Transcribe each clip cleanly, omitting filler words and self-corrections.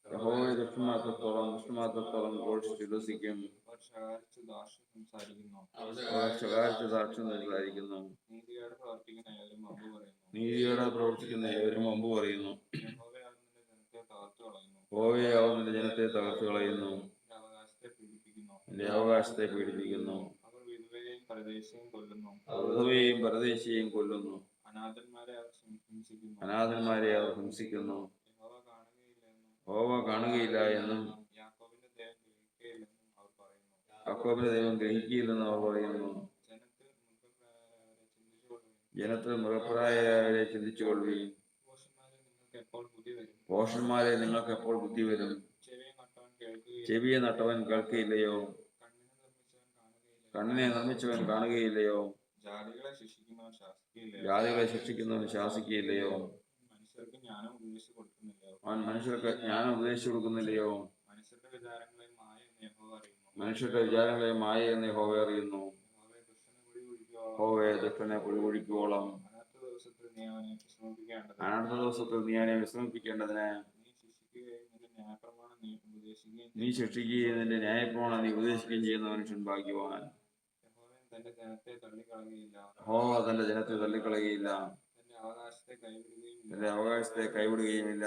യഹോവയെ ദുഷ്ടന്മാത്രത്തോളം ഘോഷിച്ചുല്ലസിക്കും. അവർ ശകാരിച്ച് ധാർഷ്ട്യം സംസാരിക്കുന്നു. നീതിയോടെ പ്രവർത്തിക്കുന്ന ഏവരും വമ്പു പറയുന്നു. യഹോവയെ അവർ നിന്റെ ജനത്തെ തകർത്തു കളയുന്നു. നിന്റെ അവകാശത്തെ പീഡിപ്പിക്കുന്നു. അവർ വിധവയെയും പരദേശിയെയും കൊല്ലുന്നു. അനാഥന്മാരെ അവർ ഹിംസിക്കുന്നു. യഹോവ കാണുകയില്ല എന്നും യാക്കോബിന്റെ ദൈവം ഗ്രഹിക്കുകയില്ലെന്നും അവർ പറയുന്നു. ജനത്തിൽ മൃഗപ്രായരെ ചിന്തിച്ചുകൊള്ളുവീൻ. ഭോഷന്മാരെ നിങ്ങൾക്ക് എപ്പോൾ ബുദ്ധി വരും? ചെവിയെ നട്ടവൻ കേൾക്കുകയില്ലയോ? കണ്ണിനെ നിർമ്മിച്ചവൻ കാണുകയില്ലയോ? ജാതികളെ ശിക്ഷിക്കുന്നവൻ ശാസിക്കുകയില്ലയോ? അവൻ മനുഷ്യർക്ക് ജ്ഞാനം ഉപദേശിച്ചു കൊടുക്കുന്നില്ലയോ? മനുഷ്യരുടെ വിചാരങ്ങളെ മായ എന്ന് യഹോവ അറിയുന്നു. യഹോവയെ ദുഷ്ടനെ കുഴികുഴിക്കുവോളം അനർത്ഥ ദിവസത്തിൽ നീ അവനെ വിശ്രമിപ്പിക്കേണ്ടതിന് നീ ശിക്ഷിക്കുകയും നിന്റെ ന്യായപ്രമാണം നീ ഉപദേശിക്കുകയും ചെയ്യുന്ന മനുഷ്യൻ ഭാഗ്യവാൻ. യഹോവ തന്റെ ജനത്തെ തള്ളിക്കളയുകയില്ല, തന്റെ അവകാശത്തെ കൈവിടുകയുമില്ല.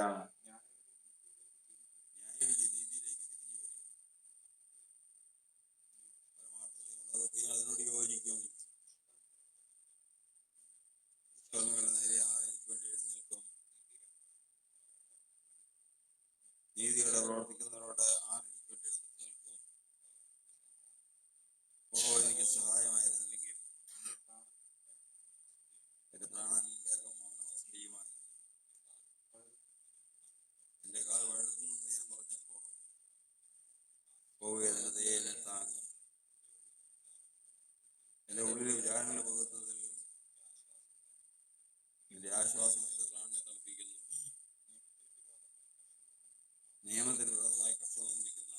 അതിനോട് യോജിക്കും. നീതിയോടെ പ്രവർത്തിക്കുന്നവരോട് ആരെനിക്ക് വേണ്ടി നിൽക്കും? എനിക്ക് സഹായമായിരുന്നില്ലെങ്കിൽ എന്റെ പ്രാണൻ വേഗം മൗനവാസം ചെയ്യുമായിരുന്നു. എന്റെ കാൽ വഴുതുന്നു ഞാൻ പറഞ്ഞപ്പോൾ എന്നെ താങ്ങി. എന്റെ ഉള്ളിലെ വിചാരങ്ങളുടെ മുഖത്തിൽ എന്റെ ആശ്വാസം എന്റെ പ്രാണനെ തണുപ്പിക്കുന്നു. നിയമത്തിന് വിരോധമായി കർഷകം നിർമ്മിക്കുന്ന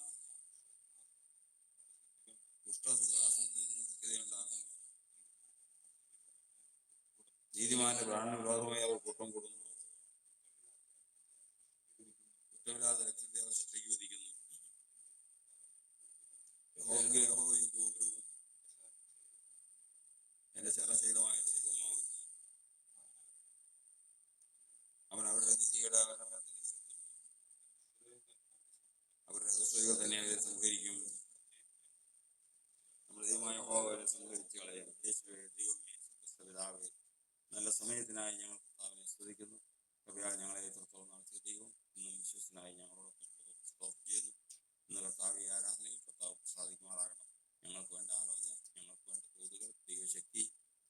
ദുഷ്ടസിംഹാസനത്തിൽ നിന്ന് സ്ഥിരതയുണ്ടാകുന്നു. നീതിമാന്റെ പ്രാണന് വിരോധമായി അവർ കൂട്ടം കൂടുന്നു. കുറ്റമില്ലാത്ത രക്തത്തെ അവർ ശിക്ഷയ്ക്ക് വിധിക്കുന്നു. യഹോവ എനിക്ക് ഗോപുരവും എന്റെ ചരണശൈലമായ ദൈവമാകുന്നു. അവൻ അവരുടെ നീതിയുടെ അവരുടെ മേൽ തന്നെ വരുത്തും. അവരുടെ ദുഷ്ടതകൾ തന്നെ അവരെ സംഹരിക്കും. നമ്മുടെ ദൈവമായ യഹോവ അവരെ സംഹരിച്ചു കളയും. യേശുവേ, ദൈവമേ, പിതാവേ, നല്ല സമയത്തിനായി ഞങ്ങൾ കർത്താവിനെ സ്തുതിക്കുന്നു. കൃപയാൽ ഞങ്ങളെ എത്രത്തോളം നടത്തിയ ദൈവം ഇന്നും വിശ്വസനായി ഞങ്ങളോടൊപ്പം സ്തോത്രം ചെയ്യുന്നു. ഇന്ന് കർത്താവ് ഈ ആരാധനയിൽ കർത്താവ് സാധിക്കുമാറാകണം. ഞങ്ങൾക്ക് വേണ്ട ആലോചന, ഞങ്ങൾക്ക് വേണ്ട തോതുകൾ, ദൈവശക്തി,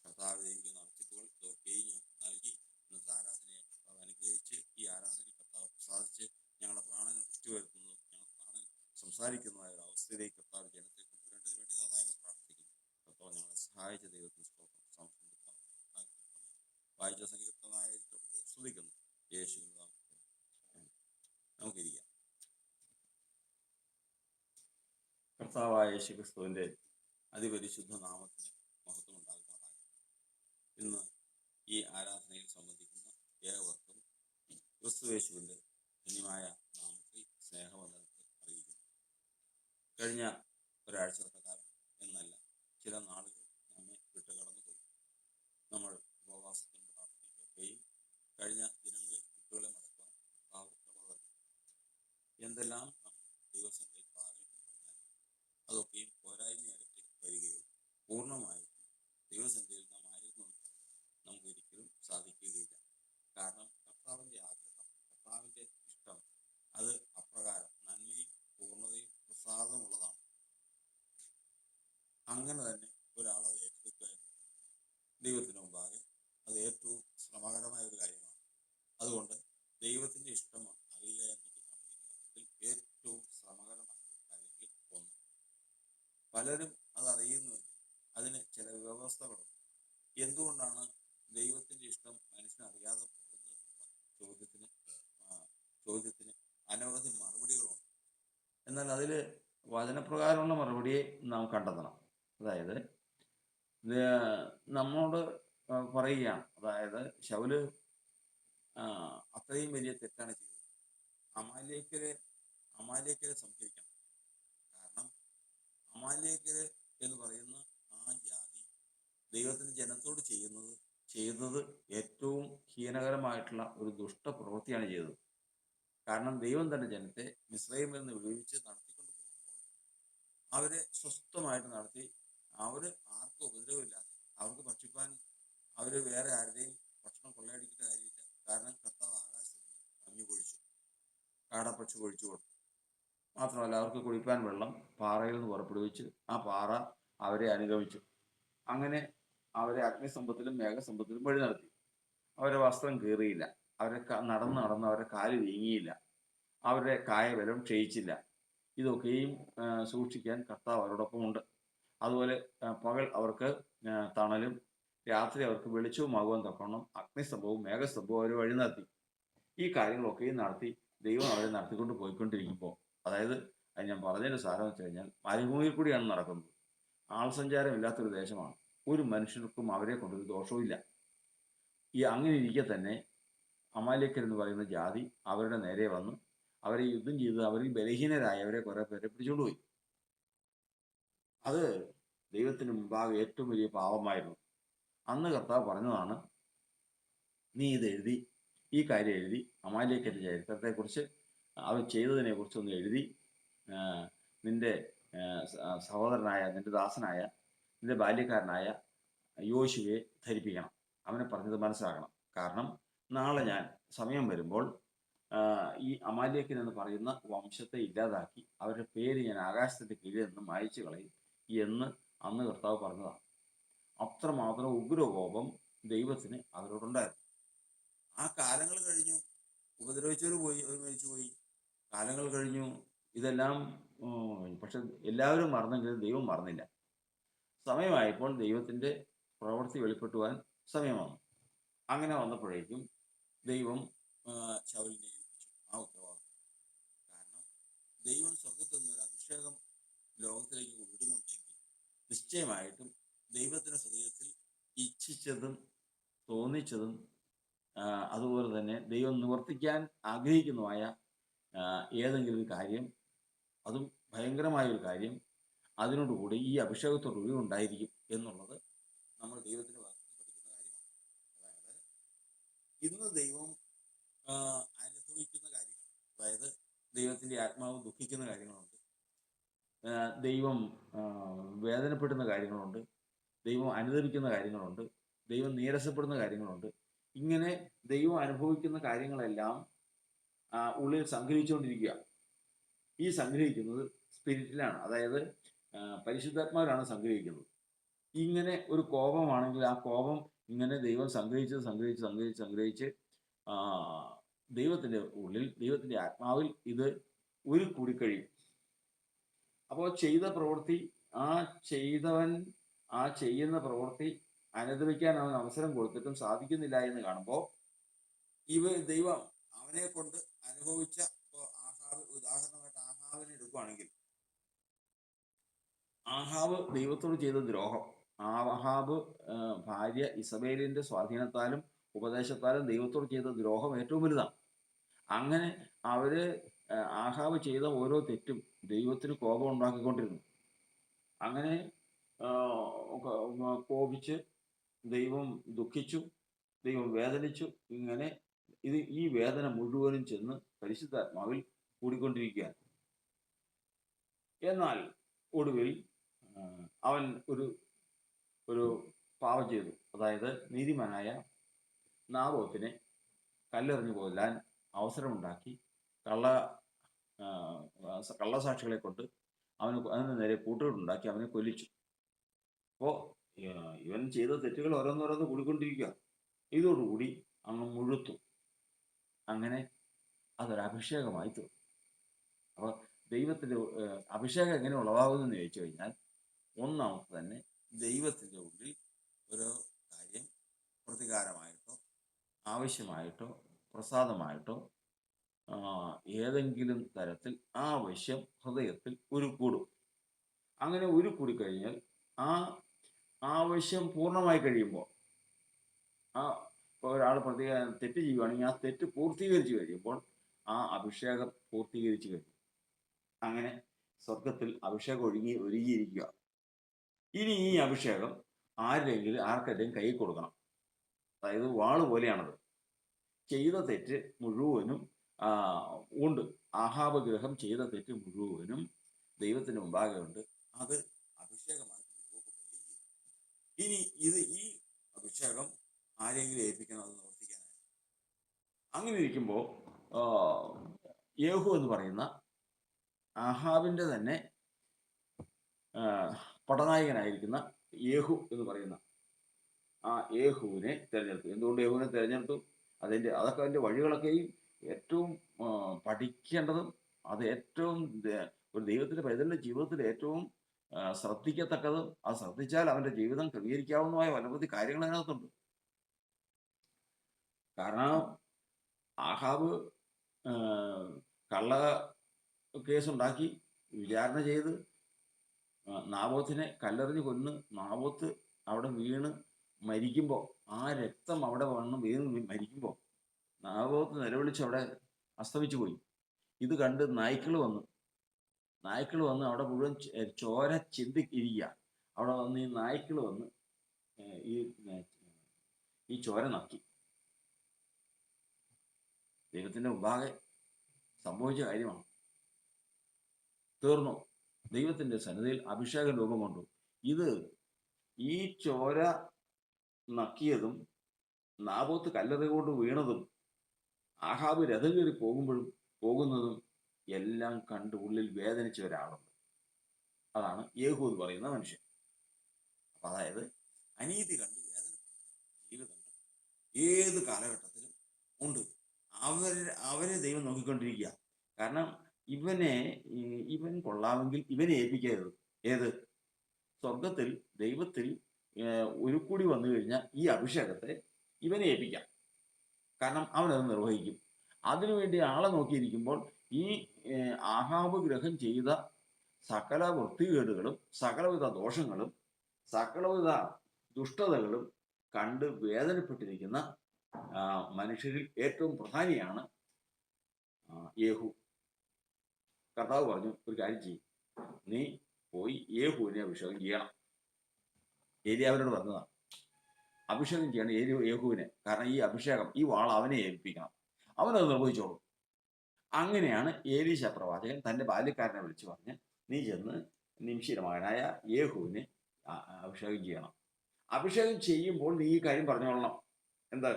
കർത്താവ് ദൈവിക നടത്തിപ്പുകൾ ഇതൊക്കെയും ഞങ്ങൾക്ക് നൽകി ഇന്നത്തെ ആരാധനയെ കർത്താവ് അനുഗ്രഹിച്ച് ഈ ആരാധനയിൽ കർത്താവ് സാധിച്ച് ഞങ്ങളുടെ പ്രാണനെ ദൃഷ്ടി വരുത്തുന്നു, ഞങ്ങളുടെ പ്രാണൻ സംസാരിക്കുന്നതായ ഒരു അവസ്ഥയിലേക്ക് കർത്താവ് ജനത്തെ കൊണ്ടുവരേണ്ടതിന് വേണ്ടി നന്നായി പ്രാർത്ഥിക്കുന്നു. കർത്താവ് ഞങ്ങളെ സഹായിച്ച ദൈവത്തിന് സ്തോത്രം. വായിച്ച സങ്കീർത്തനായ സ്തുതിക്കുന്നു. യേശുവിൻ നാമത്തിൽ നമുക്കിരിക്കാം. കർത്താവായ യേശു ക്രിസ്തുവിന്റെ അതിപരിശുദ്ധ നാമത്തിന് മഹത്വം ഉണ്ടാകുമാറാകട്ടെ. ഇന്ന് ഈ ആരാധനയിൽ സംബന്ധിക്കുന്ന ഏവർക്കും ക്രിസ്തുയേശുവിന്റെ ധന്യമായ നാമത്തിൽ സ്നേഹവന്ദനത്തെ അറിയിക്കുന്നു. കഴിഞ്ഞ ഒരാഴ്ചത്തെ കാലം എന്നല്ല, ചില നാളുകൾ നമ്മെ വിട്ടുകടന്നുപോയി. നമ്മൾ ഉപവാസത്തിനും പ്രാർത്ഥനയ്ക്കൊക്കെയും കഴിഞ്ഞ ദിനങ്ങളിൽ കുട്ടികളെ മടക്കുവാൻ കർത്താവ് എന്തെല്ലാം നമ്മൾ ദൈവസന്നിധിയിൽ പ്രാർത്ഥിക്കും പറഞ്ഞാൽ അതൊക്കെയും പോരായ്മയായിട്ട് വരികയുള്ളൂ. പൂർണ്ണമായിട്ടും ദൈവസന്നിധിയിൽ നാം ആയിരുന്നു നമുക്ക് ഒരിക്കലും സാധിക്കുകയില്ല. കാരണം കർത്താവിൻ്റെ ആഗ്രഹം, കർത്താവിൻ്റെ ഇഷ്ടം അത് അപ്രകാരം നന്മയും പൂർണ്ണതയും പ്രസാദമുള്ളതാണ്. അങ്ങനെ തന്നെ ഒരാളത് ഏറ്റെടുക്കുക ദൈവത്തിന് മുമ്പാകെ അത് ഏറ്റവും ശ്രമകരമായ ഒരു കാര്യമാണ്. അതുകൊണ്ട് ദൈവത്തിൻ്റെ ഇഷ്ടം അറിയുക എന്നുള്ളതാണ് ഈ ലോകത്തിൽ ഏറ്റവും ശ്രമകരമായ കാര്യങ്ങളിൽ ഒന്ന്. പലരും അത് അറിയുന്നുവെങ്കിൽ അതിന് ചില വ്യവസ്ഥകളുണ്ട്. എന്തുകൊണ്ടാണ് ദൈവത്തിൻ്റെ ഇഷ്ടം മനുഷ്യന് അറിയാതെ പോകുന്നത് എന്നുള്ള ചോദ്യത്തിന് അനവധി മറുപടികളുണ്ട്. എന്നാൽ അതിൽ വചനപ്രകാരമുള്ള മറുപടിയെ നാം കണ്ടെത്തണം. അതായത് നമ്മോട് പറയുകയാണ്, അതായത് ശൗല് അത്രയും വലിയ തെറ്റാണ് ചെയ്തത്. അമാലേക്കരെ സംഹരിക്കണം. കാരണം അമാലേക്കര് എന്ന് പറയുന്ന ആ ജാതി ദൈവത്തിന്റെ ജനത്തോട് ചെയ്തത് ഏറ്റവും ഹീനകരമായിട്ടുള്ള ഒരു ദുഷ്ടപ്രവൃത്തിയാണ് ചെയ്തത്. കാരണം ദൈവം തന്റെ ജനത്തെ മിസ്രയീമിൽ നിന്ന് വിടുവിച്ച് നടത്തിക്കൊണ്ട് പോകുമ്പോൾ അവരെ സ്വസ്ഥമായിട്ട് നടത്തി. അവര് ആർക്കും ഉപദ്രവമില്ലാതെ അവർക്ക് ഭക്ഷിപ്പാൻ അവര് വേറെ ആരുടെയും ഭക്ഷണം കൊള്ളയടിക്കേണ്ട കാര്യമില്ല. കാരണം കർത്താവ് ആകാശത്ത് നിന്ന് മഞ്ഞു പൊഴിച്ചു, കാടപ്പക്ഷി പൊഴിച്ചു കൊടുത്തു. മാത്രമല്ല അവർക്ക് കുടിപ്പാൻ വെള്ളം പാറയിൽ നിന്ന് പുറപ്പെടുവിച്ച് ആ പാറ അവരെ അനുഗമിച്ചു. അങ്ങനെ അവരെ അഗ്നിസമ്പത്തിലും മേഘസമ്പത്തിലും വഴി നടത്തി. അവരെ വസ്ത്രം കീറിയില്ല, അവരെ നടന്ന് അവരെ കാല് വീങ്ങിയില്ല, അവരുടെ കായബലം ക്ഷയിച്ചില്ല. ഇതൊക്കെയും സൂക്ഷിക്കാൻ കർത്താവ് അവരോടൊപ്പമുണ്ട്. അതുപോലെ പകൽ അവർക്ക് തണലും രാത്രി അവർക്ക് വെളിച്ചവുമാകുവാൻ തക്കവണ്ണം അഗ്നിസ്തംഭവും മേഘസ്തംഭവും അവർ വഴി നടത്തി. ഈ കാര്യങ്ങളൊക്കെയും നടത്തി ദൈവം അവരെ നടത്തിക്കൊണ്ട് പോയിക്കൊണ്ടിരിക്കുമ്പോൾ, അതായത് അത് ഞാൻ പറഞ്ഞതിന്റെ സാരം വെച്ച് കഴിഞ്ഞാൽ മരുഭൂമിയിൽ കൂടിയാണ് നടക്കുന്നത്. ആൾ സഞ്ചാരമില്ലാത്തൊരു ദേശമാണ്. ഒരു മനുഷ്യർക്കും അവരെ കൊണ്ടൊരു ദോഷവുമില്ല. അങ്ങനെ ഇരിക്കെ തന്നെ അമാലേക്കരെന്ന് പറയുന്ന ജാതി അവരുടെ നേരെ വന്ന് അവരെ യുദ്ധം ചെയ്ത് അവരിൽ ബലഹീനരായവരെ കുറെ പേരെ പിടിച്ചുകൊണ്ടുപോയി. അത് ദൈവത്തിന് മുമ്പാകെ ഏറ്റവും വലിയ പാപമായിരുന്നു. അന്ന് കർത്താവ് പറഞ്ഞതാണ്, നീ ഈ കാര്യം എഴുതി അമാലേക്കരുടെ ചരിത്രത്തെക്കുറിച്ച് അവർ ചെയ്തതിനെ കുറിച്ചൊന്ന് എഴുതി നിന്റെ സഹോദരനായ, നിന്റെ ദാസനായ, നിന്റെ ബാല്യക്കാരനായ യോശുവയെ ധരിപ്പിക്കണം. അവനെ പറഞ്ഞത് മനസ്സിലാക്കണം. കാരണം നാളെ ഞാൻ സമയം വരുമ്പോൾ ഈ അമാലേക്കൻ എന്ന് പറയുന്ന വംശത്തെ ഇല്ലാതാക്കി അവരുടെ പേര് ഞാൻ ആകാശത്തിന്റെ കീഴിൽ നിന്ന് മായ്ച്ചു കളയും എന്ന് അന്ന് കർത്താവ് പറഞ്ഞതാണ്. അത്രമാത്രം ഉഗ്രകോപം ദൈവത്തിന് അവരോടുണ്ടായിരുന്നു. ആ കാലങ്ങൾ കഴിഞ്ഞു, ഉപദ്രവിച്ചവർ പോയി, അവർ മരിച്ചുപോയി. കാലങ്ങൾ കഴിഞ്ഞു, ഇതെല്ലാം പക്ഷെ എല്ലാവരും മറന്നെങ്കിലും ദൈവം മറന്നില്ല. സമയമായപ്പോൾ ദൈവത്തിന്റെ പ്രവൃത്തി വെളിപ്പെട്ടുവാൻ സമയം വന്നു. അങ്ങനെ വന്നപ്പോഴേക്കും ദൈവം ശൗലിനെ ഏൽപ്പിച്ചു ആ ഉത്തരവാദിത്വം. കാരണം ദൈവം സ്വർഗത്തിൽ നിന്ന് അഭിഷേകം ലോകത്തിലേക്ക് വിടുന്നുണ്ടെങ്കിൽ നിശ്ചയമായിട്ടും ദൈവത്തിന്റെ ഹൃദയത്തിൽ ഇച്ഛിച്ചതും തോന്നിച്ചതും അതുപോലെ തന്നെ ദൈവം നിവർത്തിക്കാൻ ആഗ്രഹിക്കുന്നതുമായ ഏതെങ്കിലും ഒരു കാര്യം, അതും ഭയങ്കരമായ ഒരു കാര്യം, അതിനോടുകൂടി ഈ അഭിഷേകത്തോടുകൂടി ഉണ്ടായിരിക്കും എന്നുള്ളത് നമ്മൾ ദൈവത്തിന് പഠിക്കുന്ന കാര്യമാണ്. അതായത് ഇന്ന് ദൈവം അനുഭവിക്കുന്ന കാര്യങ്ങൾ, അതായത് ദൈവത്തിന്റെ ആത്മാവ് ദുഃഖിക്കുന്ന കാര്യങ്ങളുണ്ട്, ദൈവം വേദനപ്പെടുന്ന കാര്യങ്ങളുണ്ട്, ദൈവം അനുദപിക്കുന്ന കാര്യങ്ങളുണ്ട്, ദൈവം നീരസപ്പെടുന്ന കാര്യങ്ങളുണ്ട്. ഇങ്ങനെ ദൈവം അനുഭവിക്കുന്ന കാര്യങ്ങളെല്ലാം ഉള്ളിൽ സംഗ്രഹിച്ചുകൊണ്ടിരിക്കുക. ഈ സംഗ്രഹിക്കുന്നത് സ്പിരിറ്റിലാണ്, അതായത് പരിശുദ്ധാത്മാവിലാണ് സംഗ്രഹിക്കുന്നത്. ഇങ്ങനെ ഒരു കോപമാണെങ്കിൽ ആ കോപം ഇങ്ങനെ ദൈവം സംഗ്രഹിച്ച് ദൈവത്തിന്റെ ഉള്ളിൽ, ദൈവത്തിന്റെ ആത്മാവിൽ ഇത് കൂടിക്കഴിയും. അപ്പോൾ ചെയ്ത പ്രവൃത്തി, ചെയ്യുന്ന പ്രവൃത്തി അനുദപിക്കാൻ അവൻ അവസരം കൊടുത്തിട്ടും സാധിക്കുന്നില്ല എന്ന് കാണുമ്പോൾ ദൈവം അവനെ കൊണ്ട് അനുഭവിച്ച, ഇപ്പോൾ ഉദാഹരണമായിട്ട് ആഹാബിനെ എടുക്കുകയാണെങ്കിൽ, ആഹാബ് ദൈവത്തോട് ചെയ്ത ദ്രോഹം, ആഹാബ് ഭാര്യ ഇസബേലിന്റെ സ്വാധീനത്താലും ഉപദേശത്താലും ദൈവത്തോട് ചെയ്ത ദ്രോഹം ഏറ്റവും വലുതാണ്. അങ്ങനെ ആഹാബ് ചെയ്ത ഓരോ തെറ്റും ദൈവത്തിന് കോപം ഉണ്ടാക്കിക്കൊണ്ടിരുന്നു. അങ്ങനെ കോപിച്ച് ദൈവം ദുഃഖിച്ചു, ദൈവം വേദനിച്ചു. ഇങ്ങനെ ഈ വേദന മുഴുവനും ചെന്ന് പരിശുദ്ധാത്മാവിൽ കൂടിക്കൊണ്ടിരിക്കുകയാണ്. എന്നാൽ ഒടുവിൽ അവൻ ഒരു പാപം ചെയ്തു. അതായത് നീതിമാനായ നാബോത്തിനെ കല്ലെറിഞ്ഞു കൊല്ലാൻ അവസരമുണ്ടാക്കി കള്ളസാക്ഷികളെ കൊണ്ട് അതിന് നേരെ കൂട്ടുകെട്ടുണ്ടാക്കി അവനെ കൊല്ലിച്ചു. അപ്പോൾ ഇവൻ ചെയ്ത തെറ്റുകൾ ഓരോന്നോരോന്ന് കൂടിക്കൊണ്ടിരിക്കുക. ഇതോടുകൂടി അങ്ങ് മുഴുത്തു. അങ്ങനെ അതൊരഭിഷേകമായി തീർന്നു. അപ്പോൾ ദൈവത്തിന്റെ അഭിഷേകം എങ്ങനെ ഉളവാകുമെന്ന് ചോദിച്ചു കഴിഞ്ഞാൽ, ഒന്നാമത്തെ തന്നെ ദൈവത്തിന്റെ ഉള്ളിൽ ഒരു കാര്യം പ്രതികാരമായിട്ടോ ആവശ്യമായിട്ടോ പ്രസാദമായിട്ടോ ഏതെങ്കിലും തരത്തിൽ ആവശ്യം ഹൃദയത്തിൽ ഉരുക്കൂടും. അങ്ങനെ ഉരുക്കൂടിക്കഴിഞ്ഞാൽ ആ ആവശ്യം പൂർണ്ണമായി കഴിയുമ്പോൾ, ഇപ്പോൾ ഒരാൾ തെറ്റ് ചെയ്യുവാണെങ്കിൽ ആ തെറ്റ് പൂർത്തീകരിച്ചു കഴിയുമ്പോൾ ആ അഭിഷേകം പൂർത്തീകരിച്ചു കഴിഞ്ഞു. അങ്ങനെ സ്വർഗത്തിൽ അഭിഷേകം ഒരുങ്ങിയിരിക്കുക. ഇനി ഈ അഭിഷേകം ആർക്കെങ്കിലും കൈ കൊടുക്കണം. അതായത് വാള് പോലെയാണത്. ചെയ്ത തെറ്റ് മുഴുവനും ഉണ്ട്. ആഹാബ് ഗൃഹം ചെയ്ത തെറ്റ് മുഴുവനും ദൈവത്തിന് മുമ്പാകെ ഉണ്ട്. അത് അഭിഷേകമാണ്. ഇനി ഈ അഭിഷേകം ആരെങ്കിലും ഏൽപ്പിക്കണം, അത് നിവർത്തിക്കാനായി. അങ്ങനെ ഇരിക്കുമ്പോൾ യേഹു എന്ന് പറയുന്ന ആഹാബിന്റെ തന്നെ പടനായകനായിരിക്കുന്ന യേഹു എന്ന് പറയുന്ന ആ യേഹുവിനെ തിരഞ്ഞെടുത്തു. എന്തുകൊണ്ട് യേഹുവിനെ തിരഞ്ഞെടുത്തു? അതൊക്കെ അതിൻ്റെ വഴികളൊക്കെയും ഏറ്റവും പഠിക്കേണ്ടതും അത് ഏറ്റവും ഒരു ദൈവത്തിന്റെ പൈതലിന്റെ ജീവിതത്തിൽ ഏറ്റവും ശ്രദ്ധിക്കത്തക്കതും, അത് ശ്രദ്ധിച്ചാൽ അവന്റെ ജീവിതം ക്രമീകരിക്കാവുന്നതുമായ അനവധി കാര്യങ്ങൾ അതിനകത്തുണ്ട്. കാരണം ആഹാബ് കള്ള കേസുണ്ടാക്കി വിചാരണ ചെയ്ത് നാബോത്തിനെ കല്ലെറിഞ്ഞ് കൊന്ന് നാബോത്ത് അവിടെ വീണ് മരിക്കുമ്പോൾ, ആ രക്തം അവിടെ വീണ് മരിക്കുമ്പോൾ നാബോത്ത് നിലവിളിച്ച് അവിടെ അസ്തമിച്ചു പോയി. ഇത് കണ്ട് നായ്ക്കൾ വന്ന് അവിടെ മുഴുവൻ ചോര ചിന്തിക്കിരിക്കുക. അവിടെ വന്ന് ഈ നായ്ക്കൾ വന്ന് ഈ ചോര നക്കി. ദൈവത്തിന്റെ മുമ്പാകെ സംഭവിച്ച കാര്യമാണ്. തീർന്നു. ദൈവത്തിന്റെ സന്നിധിയിൽ അഭിഷേകം രൂപം കൊണ്ടു. ഈ ചോര നക്കിയതും നാബോത്ത് കല്ലെറികൊണ്ട് വീണതും ആഹാബ് രഥം കയറി പോകുന്നതും എല്ലാം കണ്ട് ഉള്ളിൽ വേദനിച്ച ഒരാളുണ്ട്. അതാണ് യേഹു എന്ന് പറയുന്ന മനുഷ്യൻ. അപ്പൊ അതായത് അനീതി കണ്ട് വേദനപ്പെടുന്ന ജീവിതങ്ങൾ ഏത് കാലഘട്ടത്തിലും ഉണ്ട്. അവരെ ദൈവം നോക്കിക്കൊണ്ടിരിക്കുക. കാരണം ഇവൻ കൊള്ളാമെങ്കിൽ ഇവനെ ഏൽപ്പിക്കരുത്. ഏത്? സ്വർഗത്തിൽ ദൈവത്തിൽ ഒരു കൂടി വന്നു കഴിഞ്ഞാൽ ഈ അഭിഷേകത്തെ ഇവനെ ഏൽപ്പിക്കാം. കാരണം അവനത് നിർവഹിക്കും. അതിനുവേണ്ടി ആളെ നോക്കിയിരിക്കുമ്പോൾ ഈ ആഹാബ് ഗ്രഹം ചെയ്ത സകല വൃത്തികേടുകളും സകലവിധ ദോഷങ്ങളും സകലവിധ ദുഷ്ടതകളും കണ്ട് വേദനപ്പെട്ടിരിക്കുന്ന മനുഷ്യരിൽ ഏറ്റവും പ്രധാനിയാണ് യേഹു. കർത്താവ് പറഞ്ഞു, ഒരു കാര്യം ചെയ്യും, നീ പോയി യേഹുവിനെ അഭിഷേകം ചെയ്യണം. ഏലിയാവിനോട് പറഞ്ഞതാണ്, അഭിഷേകം ചെയ്യണം യേഹുവിനെ. കാരണം ഈ അഭിഷേകം, ഈ വാൾ അവനെ ഏൽപ്പിക്കണം, അവനത് നിർവഹിച്ചോളും. അങ്ങനെയാണ് ഏലീശ പ്രവാചകൻ തൻ്റെ ബാല്യക്കാരനെ വിളിച്ചു പറഞ്ഞ്, നീ ചെന്ന് നിംശിയുടെ മകനായ യേഹുവിനെ അഭിഷേകം ചെയ്യണം. അഭിഷേകം ചെയ്യുമ്പോൾ നീ ഈ കാര്യം പറഞ്ഞോളണം. എന്താ?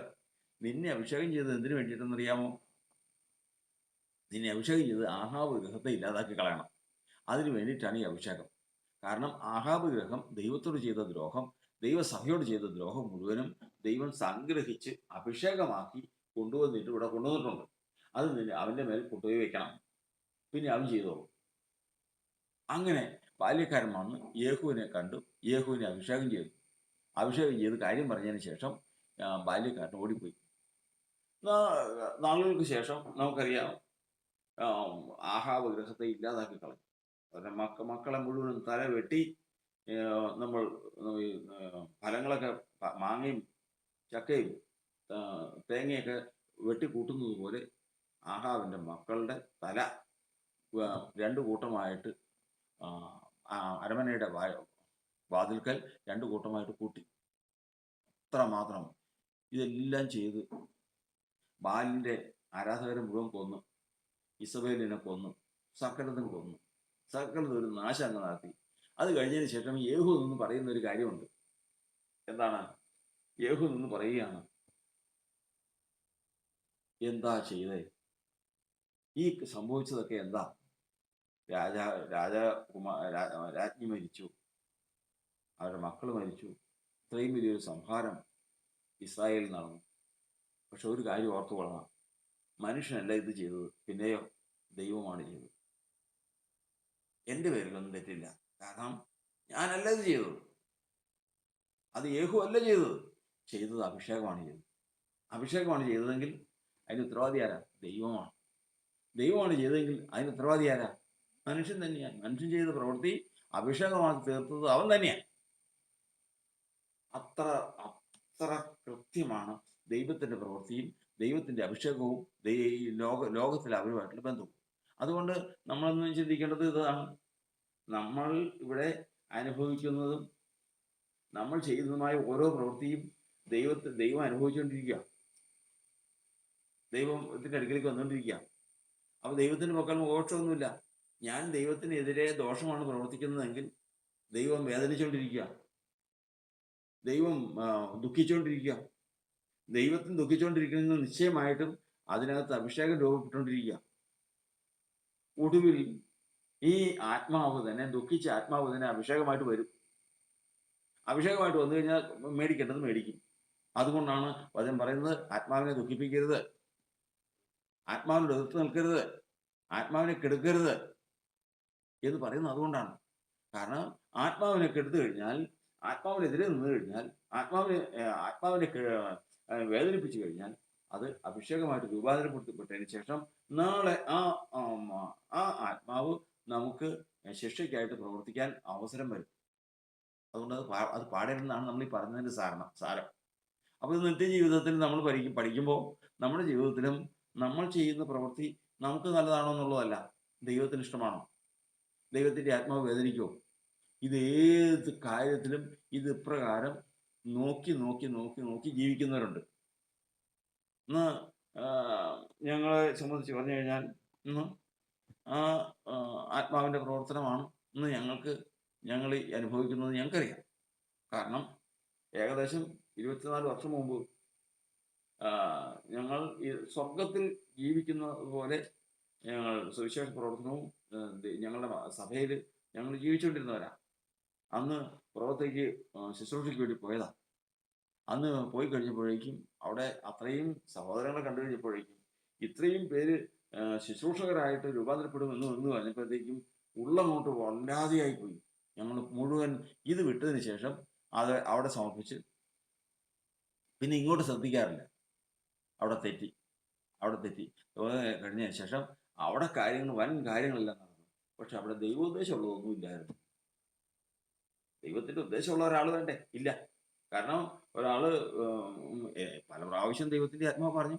നിന്നെ അഭിഷേകം ചെയ്തത് എന്തിനു വേണ്ടിയിട്ടെന്നറിയാമോ? നിന്നെ അഭിഷേകം ചെയ്ത് ആഹാബ് ഗ്രഹത്തെ ഇല്ലാതാക്കി കളയണം. അതിനു വേണ്ടിയിട്ടാണ് ഈ അഭിഷേകം. കാരണം ആഹാബ് ഗ്രഹം ദൈവത്തോട് ചെയ്ത ദ്രോഹം, ദൈവസഭയോട് ചെയ്ത ദ്രോഹം മുഴുവനും ദൈവം സംഗ്രഹിച്ച് അഭിഷേകമാക്കി കൊണ്ടുവന്നിട്ട് ഇവിടെ കൊണ്ടുവന്നിട്ടുണ്ട്. അത് അവൻ്റെ മേൽ കൊണ്ടുപോയി വെക്കണം. പിന്നെ അവൻ ചെയ്തോളൂ. അങ്ങനെ ബാല്യക്കാരൻ വന്ന് യേഹുവിനെ കണ്ടു, യേഹുവിനെ അഭിഷേകം ചെയ്ത് കാര്യം പറഞ്ഞതിന് ശേഷം ബാല്യക്കാരൻ ഓടിപ്പോയി. നാളുകൾക്ക് ശേഷം നമുക്കറിയാം, ആഹാബ് ഗ്രഹത്തെ ഇല്ലാതാക്കി കളഞ്ഞു. അവരുടെ മക്കളെ മുഴുവനും തല വെട്ടി, നമ്മൾ ഫലങ്ങളൊക്കെ മാങ്ങയും ചക്കയും തേങ്ങയൊക്കെ വെട്ടിക്കൂട്ടുന്നത് പോലെ ആഹാബിൻ്റെ മക്കളുടെ തല 2 കൂട്ടമായിട്ട് അരമനയുടെ വാതിൽക്കൽ 2 കൂട്ടമായിട്ട് കൂട്ടി. അത്ര മാത്രം. ഇതെല്ലാം ചെയ്ത് ബാലിൻ്റെ ആരാധകരെ മുഴുവൻ കൊന്നു, ഇസബേലിനെ കൊന്നു, സകലത്തിനും കൊന്നു, സകലത്തിൽ ഒരു നാശം അങ്ങ് നടത്തി. അത് കഴിഞ്ഞതിന് ശേഷം യേഹു എന്ന് പറയുന്ന ഒരു കാര്യമുണ്ട്. എന്താണ്? യേഹു എന്ന് പറയുകയാണ്, എന്താ ചെയ്തേ? ഈ സംഭവിച്ചതൊക്കെ എന്താ? രാജ്ഞി മരിച്ചു, അവരുടെ മക്കൾ മരിച്ചു, ഇത്രയും വലിയൊരു സംഹാരം ഇസ്രായേലിൽ നടന്നു. പക്ഷെ ഒരു കാര്യം ഓർത്തുകൊള്ളണം, മനുഷ്യനല്ല ഇത് ചെയ്തത്, പിന്നെയോ ദൈവമാണ് ചെയ്തത്. എൻ്റെ പേരിലൊന്നും തെറ്റില്ല. കാരണം ഞാനല്ല ഇത് ചെയ്തത്, അത് യേഹു അല്ല ചെയ്തത് അഭിഷേകമാണ് ചെയ്തത്. അഭിഷേകമാണ് ചെയ്തതെങ്കിൽ അതിന് ഉത്തരവാദി ആരാ? ദൈവമാണ് ചെയ്തതെങ്കിൽ അതിന് ഉത്തരവാദി ആരാ? മനുഷ്യൻ തന്നെയാണ്. മനുഷ്യൻ ചെയ്ത പ്രവൃത്തി അഭിഷേകമാക്കി തീർത്തത് അവൻ തന്നെയാണ്. അത്ര കൃത്യമാണ് ദൈവത്തിന്റെ പ്രവൃത്തിയും ദൈവത്തിന്റെ അഭിഷേകവും ലോകത്തിലെ അവരുമായിട്ടുള്ള ബന്ധവും. അതുകൊണ്ട് നമ്മളൊന്നും ചിന്തിക്കേണ്ടത് ഇതാണ്. നമ്മൾ ഇവിടെ അനുഭവിക്കുന്നതും നമ്മൾ ചെയ്യുന്നതുമായ ഓരോ പ്രവൃത്തിയും ദൈവം അനുഭവിച്ചുകൊണ്ടിരിക്കുക, ദൈവത്തിന്റെ അടുക്കലേക്ക് വന്നുകൊണ്ടിരിക്കുക. അപ്പൊ ദൈവത്തിന്റെ പക്കൽ മോക്ഷമൊന്നുമില്ല. ഞാൻ ദൈവത്തിനെതിരെ ദോഷമാണ് പ്രവർത്തിക്കുന്നതെങ്കിൽ ദൈവം വേദനിച്ചുകൊണ്ടിരിക്കുക, ദൈവം ദുഃഖിച്ചുകൊണ്ടിരിക്കുക. ദൈവത്തിന് ദുഃഖിച്ചുകൊണ്ടിരിക്കുന്നത് നിശ്ചയമായിട്ടും അതിനകത്ത് അഭിഷേകം രൂപപ്പെട്ടുകൊണ്ടിരിക്കുക. ഒടുവിൽ ഈ ആത്മാവ് തന്നെ, ദുഃഖിച്ച ആത്മാവ് തന്നെ അഭിഷേകമായിട്ട് വരും. അഭിഷേകമായിട്ട് വന്നു കഴിഞ്ഞാൽ മേടിക്കേണ്ടത് മേടിക്കും. അതുകൊണ്ടാണ് വചനം പറയുന്നത്, ആത്മാവിനെ ദുഃഖിപ്പിക്കരുത്, ആത്മാവിനോട് എതിർത്ത് നിൽക്കരുത്, ആത്മാവിനെ കെടുക്കരുത് എന്ന് പറയുന്നത് അതുകൊണ്ടാണ്. കാരണം ആത്മാവിനെ കെടുത്തു കഴിഞ്ഞാൽ, ആത്മാവിനെതിരെ നിന്ന് കഴിഞ്ഞാൽ, ആത്മാവിനെ വേദനിപ്പിച്ചു കഴിഞ്ഞാൽ അത് അഭിഷേകമായിട്ട് രൂപാന്തരപ്പെടുത്തപ്പെട്ടതിന് ശേഷം നാളെ ആ ആത്മാവ് നമുക്ക് ശിക്ഷയ്ക്കായിട്ട് പ്രവർത്തിക്കാൻ അവസരം വരും. അതുകൊണ്ട് അത് പാടരുതെന്നാണ് നമ്മൾ ഈ പറഞ്ഞതിന്റെ സാരം. അപ്പോൾ ഇത് നിത്യജീവിതത്തിൽ നമ്മൾ പഠിക്കുമ്പോൾ നമ്മുടെ ജീവിതത്തിലും നമ്മൾ ചെയ്യുന്ന പ്രവൃത്തി നമുക്ക് നല്ലതാണോ എന്നുള്ളതല്ല, ദൈവത്തിന് ഇഷ്ടമാണോ, ദൈവത്തിന്റെ ആത്മാവ് വേദനിക്കുമോ, ഇത് ഏത് കാര്യത്തിലും ഇത് ഇപ്രകാരം നോക്കി നോക്കി നോക്കി നോക്കി ജീവിക്കുന്നവരുണ്ട്. ഇന്ന് ഞങ്ങളെ സംബന്ധിച്ച് പറഞ്ഞു കഴിഞ്ഞാൽ ഇന്ന് ആ ആത്മാവിന്റെ പ്രവർത്തനമാണ് ഇന്ന് ഞങ്ങൾ അനുഭവിക്കുന്നത് ഞങ്ങൾക്കറിയാം. കാരണം ഏകദേശം 24 വർഷം മുമ്പ് ഞങ്ങൾ ഈ സ്വർഗത്തിൽ ജീവിക്കുന്നത് പോലെ ഞങ്ങൾ സുവിശേഷ പ്രവർത്തനവും ഞങ്ങളുടെ സഭയിൽ ഞങ്ങൾ ജീവിച്ചുകൊണ്ടിരുന്നവരാ. അന്ന് പുറത്തേക്ക് ശുശ്രൂഷയ്ക്ക് വേണ്ടി പോയതാ. അന്ന് പോയി കഴിഞ്ഞപ്പോഴേക്കും അവിടെ അത്രയും സഹോദരങ്ങളെ കണ്ടു കഴിഞ്ഞപ്പോഴേക്കും ഇത്രയും പേര് ശുശ്രൂഷകരായിട്ട് രൂപാന്തരപ്പെടുമെന്ന് പറഞ്ഞപ്പോഴത്തേക്കും ഉള്ളങ്ങോട്ട് വല്ലാതെയായി പോയി. ഞങ്ങൾ മുഴുവൻ ഇത് വിട്ടതിന് ശേഷം അത് അവിടെ സമർപ്പിച്ച് പിന്നെ ഇങ്ങോട്ട് ശ്രദ്ധിക്കാറില്ല. അവിടെ തെറ്റി കഴിഞ്ഞതിന് ശേഷം അവിടെ വൻ കാര്യങ്ങളെല്ലാം നടന്നു. പക്ഷെ അവിടെ ദൈവോദ്ദേശമുള്ളതൊന്നും ഇല്ലായിരുന്നു. ദൈവത്തിന്റെ ഉദ്ദേശമുള്ള ഒരാൾ വേണ്ടേ? ഇല്ല. കാരണം ഒരാള് പല പ്രാവശ്യം ദൈവത്തിന്റെ ആത്മാവ് പറഞ്ഞു,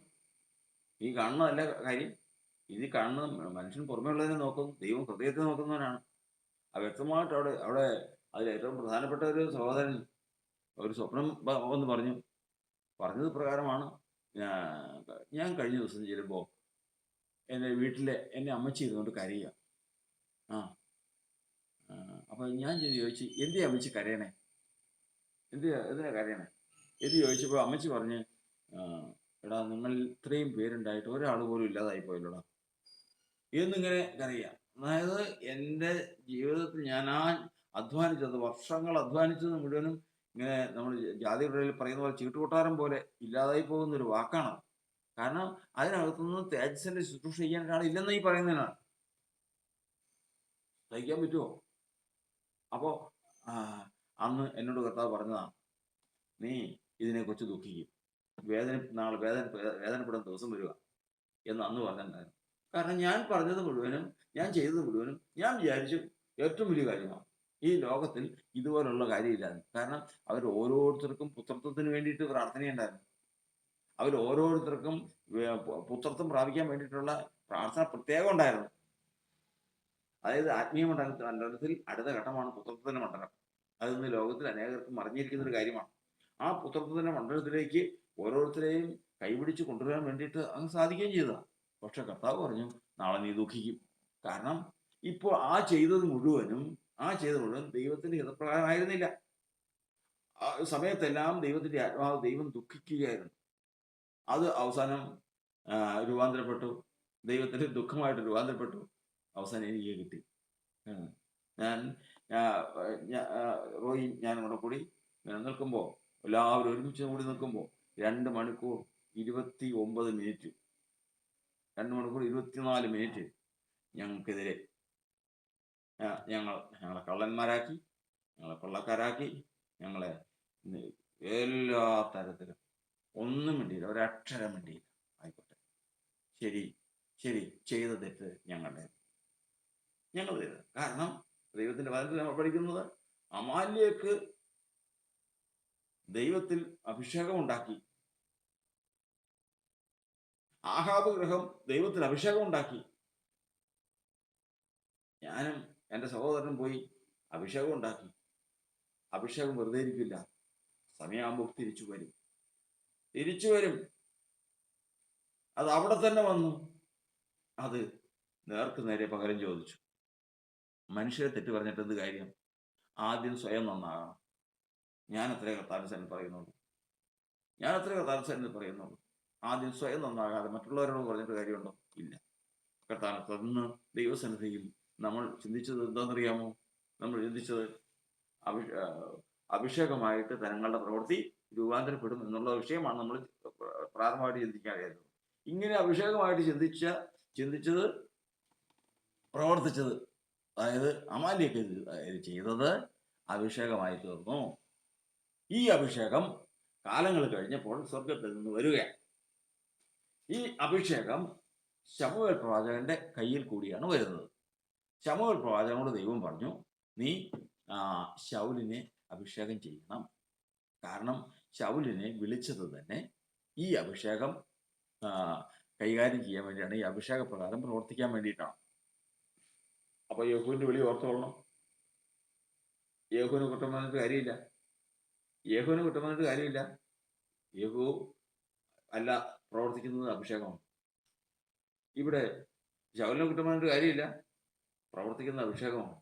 ഈ കാണുന്നതല്ല കാര്യം, ഇത് കാണുന്ന മനുഷ്യൻ പുറമേ ഉള്ളതിനെ നോക്കുന്നു, ദൈവം ഹൃദയത്തെ നോക്കുന്നവനാണ്. വ്യക്തമായിട്ട് അവിടെ അതിൽ ഏറ്റവും പ്രധാനപ്പെട്ട ഒരു സഹോദരൻ ഒരു സ്വപ്നം എന്ന് പറഞ്ഞത് പ്രകാരമാണ്. ഞാൻ കഴിഞ്ഞ ദിവസം ചെല്ലുമ്പോൾ എൻ്റെ വീട്ടിലെ എൻ്റെ അമ്മച്ചി ഇരുന്നുകൊണ്ട് കരയുക. അപ്പൊ ഞാൻ ചോദിച്ചു, എന്തിനാ അമ്മച്ചി കരയണേ, എന്തിനാ കരയണേ എന്ന് ചോദിച്ചപ്പോൾ അമ്മച്ചി പറഞ്ഞ്, എടാ നിങ്ങൾ ഇത്രയും പേരുണ്ടായിട്ട് ഒരാൾ പോലും ഇല്ലാതായി പോയല്ലോടാ എന്നിങ്ങനെ കരയുക. അതായത് എൻ്റെ ജീവിതത്തിൽ ഞാൻ വർഷങ്ങൾ അധ്വാനിച്ചത് മുഴുവനും ഇങ്ങനെ നമ്മൾ ജാതിയുടെ പറയുന്ന പോലെ ചീട്ടുകൊട്ടാരം പോലെ ഇല്ലാതായി പോകുന്ന ഒരു വാക്കാണ്. കാരണം അതിനകത്തുനിന്ന് തേജസ്സിന്റെ ശുശ്രൂഷ ചെയ്യാൻ ഒരാളില്ലെന്ന് ഈ പറയുന്നതിനാണ്. സഹിക്കാൻ പറ്റുമോ? അപ്പോ അന്ന് എന്നോട് കർത്താവ് പറഞ്ഞതാണ്, നീ ഇതിനെക്കുറിച്ച് ദുഃഖിക്കും, നാളെ വേദനപ്പെടുന്ന ദിവസം വരിക എന്ന് അന്ന് പറഞ്ഞിട്ടുണ്ടായിരുന്നു. കാരണം ഞാൻ പറഞ്ഞത് മുഴുവനും, ഞാൻ ചെയ്തത് മുഴുവനും ഞാൻ വിചാരിച്ചു ഏറ്റവും വലിയ കാര്യമാണ്. ഈ ലോകത്തിൽ ഇതുപോലുള്ള കാര്യമില്ലായിരുന്നു. കാരണം അവർ ഓരോരുത്തർക്കും പുത്രത്വത്തിന് വേണ്ടിയിട്ട് പ്രാർത്ഥനയുണ്ടായിരുന്നു. അവർ ഓരോരുത്തർക്കും പുത്രത്വം പ്രാപിക്കാൻ വേണ്ടിയിട്ടുള്ള പ്രാർത്ഥന പ്രത്യേകം ഉണ്ടായിരുന്നു. അതായത് ആത്മീയ മണ്ഡലത്തിൽ അടുത്ത ഘട്ടമാണ് പുത്രത്വത്തിന്റെ മണ്ഡലം. അതിന്ന് ലോകത്തിൽ അനേകർക്കും മറിഞ്ഞിരിക്കുന്ന ഒരു കാര്യമാണ്. ആ പുത്രത്വത്തിന്റെ മണ്ഡലത്തിലേക്ക് ഓരോരുത്തരെയും കൈപിടിച്ച് കൊണ്ടുവരാൻ വേണ്ടിയിട്ട് അങ്ങ് സാധിക്കുകയും ചെയ്തതാണ്. പക്ഷെ കർത്താവ് പറഞ്ഞു, നാളെ നീ ദുഃഖിക്കും. കാരണം ഇപ്പോൾ ആ ചെയ്തത് മുഴുവനും ദൈവത്തിന്റെ ഹിതപ്രകാരമായിരുന്നില്ല. ആ സമയത്തെല്ലാം ദൈവത്തിന്റെ ആത്മാവ് ദൈവം ദുഃഖിക്കുകയായിരുന്നു. അത് അവസാനം രൂപാന്തരപ്പെട്ടു, ദൈവത്തിന്റെ ദുഃഖമായിട്ട് രൂപാന്തരപ്പെട്ടു. അവസാനം എനിക്ക് കിട്ടി. റോയി ഞാനും കൂടെ കൂടി നിൽക്കുമ്പോൾ, എല്ലാവരും ഒരുമിച്ച് കൂടി നിൽക്കുമ്പോൾ 2 മണിക്കൂർ 29 മിനിറ്റ് 2 മണിക്കൂർ 24 മിനിറ്റ് ഞങ്ങൾക്കെതിരെ ഞങ്ങളെ കള്ളന്മാരാക്കി, ഞങ്ങളെ കൊള്ളക്കാരാക്കി, ഞങ്ങളെ എല്ലാ തരത്തിലും ഒന്നും മിണ്ടിയില്ല, ഒരക്ഷരം മിണ്ടിയില്ല. ആയിക്കോട്ടെ, ശരി, ചെയ്ത തെറ്റ് ഞങ്ങൾ ചെയ്തത്. കാരണം ദൈവത്തിന്റെ വചനത്തിൽ നമ്മൾ പഠിക്കുന്നത്, അമാല്യക്ക് ദൈവത്തിൽ അഭിഷേകം ഉണ്ടാക്കി ആഹാബ് ഗൃഹം ദൈവത്തിന് അഭിഷേകം ഉണ്ടാക്കി. ഞാനും എൻ്റെ സഹോദരനും പോയി അഭിഷേകം ഉണ്ടാക്കി. അഭിഷേകം വെറുതെ ഇരിക്കില്ല, സമയമാകുമ്പോൾ തിരിച്ചു വരും. അത് അവിടെ തന്നെ വന്നു. അത് നേർക്ക് നേരെ പകരം ചോദിച്ചു. മനുഷ്യരെ തെറ്റ് പറഞ്ഞിട്ട് എന്ത് കാര്യം? ആദ്യം സ്വയം നന്നാകണം. ഞാൻ എത്ര കർത്താവിന് പറയുന്നുള്ളൂ. ആദ്യം സ്വയം നന്നാകാതെ മറ്റുള്ളവരോട് പറഞ്ഞിട്ട് കാര്യമുണ്ടോ? ഇല്ല. കർത്താവിനെ തുടർന്ന് ദൈവസന്നിധിയിൽ നമ്മൾ ചിന്തിച്ചത് എന്താണെന്നറിയാമോ? നമ്മൾ ചിന്തിച്ചത് അഭിഷേകമായിട്ട് തങ്ങളുടെ പ്രവൃത്തി രൂപാന്തരപ്പെടും എന്നുള്ള വിഷയമാണ് നമ്മൾ പ്രാഥമികമായിട്ട് ചിന്തിക്കാനായിരുന്നു. ഇങ്ങനെ അഭിഷേകമായിട്ട് ചിന്തിച്ചത് പ്രവർത്തിച്ചത്, അതായത് അമാലിയൊക്കെ ചെയ്തത് അഭിഷേകമായി തീർന്നു. ഈ അഭിഷേകം കാലങ്ങൾ കഴിഞ്ഞപ്പോൾ സ്വർഗത്തിൽ നിന്ന് വരികയാണ്. ഈ അഭിഷേകം ശമൂവേൽ പ്രവാചകന്റെ കയ്യിൽ കൂടിയാണ് വരുന്നത്. ശമൂവേൽ പ്രവാചകനോട് ദൈവം പറഞ്ഞു, നീ ശൗലിനെ അഭിഷേകം ചെയ്യണം. കാരണം ശൗലിനെ വിളിച്ചത് തന്നെ ഈ അഭിഷേകം കൈകാര്യം ചെയ്യാൻ വേണ്ടിയാണ്, ഈ അഭിഷേക പ്രകാരം പ്രവർത്തിക്കാൻ വേണ്ടിയിട്ടാണ്. അപ്പൊ യേഹൂവിന്റെ വിളി ഓർത്തോളണം. യേഹൂവിന് കുറ്റം പറഞ്ഞിട്ട് കാര്യമില്ല. യേഹൂ അല്ല പ്രവർത്തിക്കുന്നത് അഭിഷേകമാണ്. ഇവിടെ ശൗലിനെ കുറ്റം പറഞ്ഞിട്ട് കാര്യമില്ല, പ്രവർത്തിക്കുന്ന അഭിഷേകമാണ്.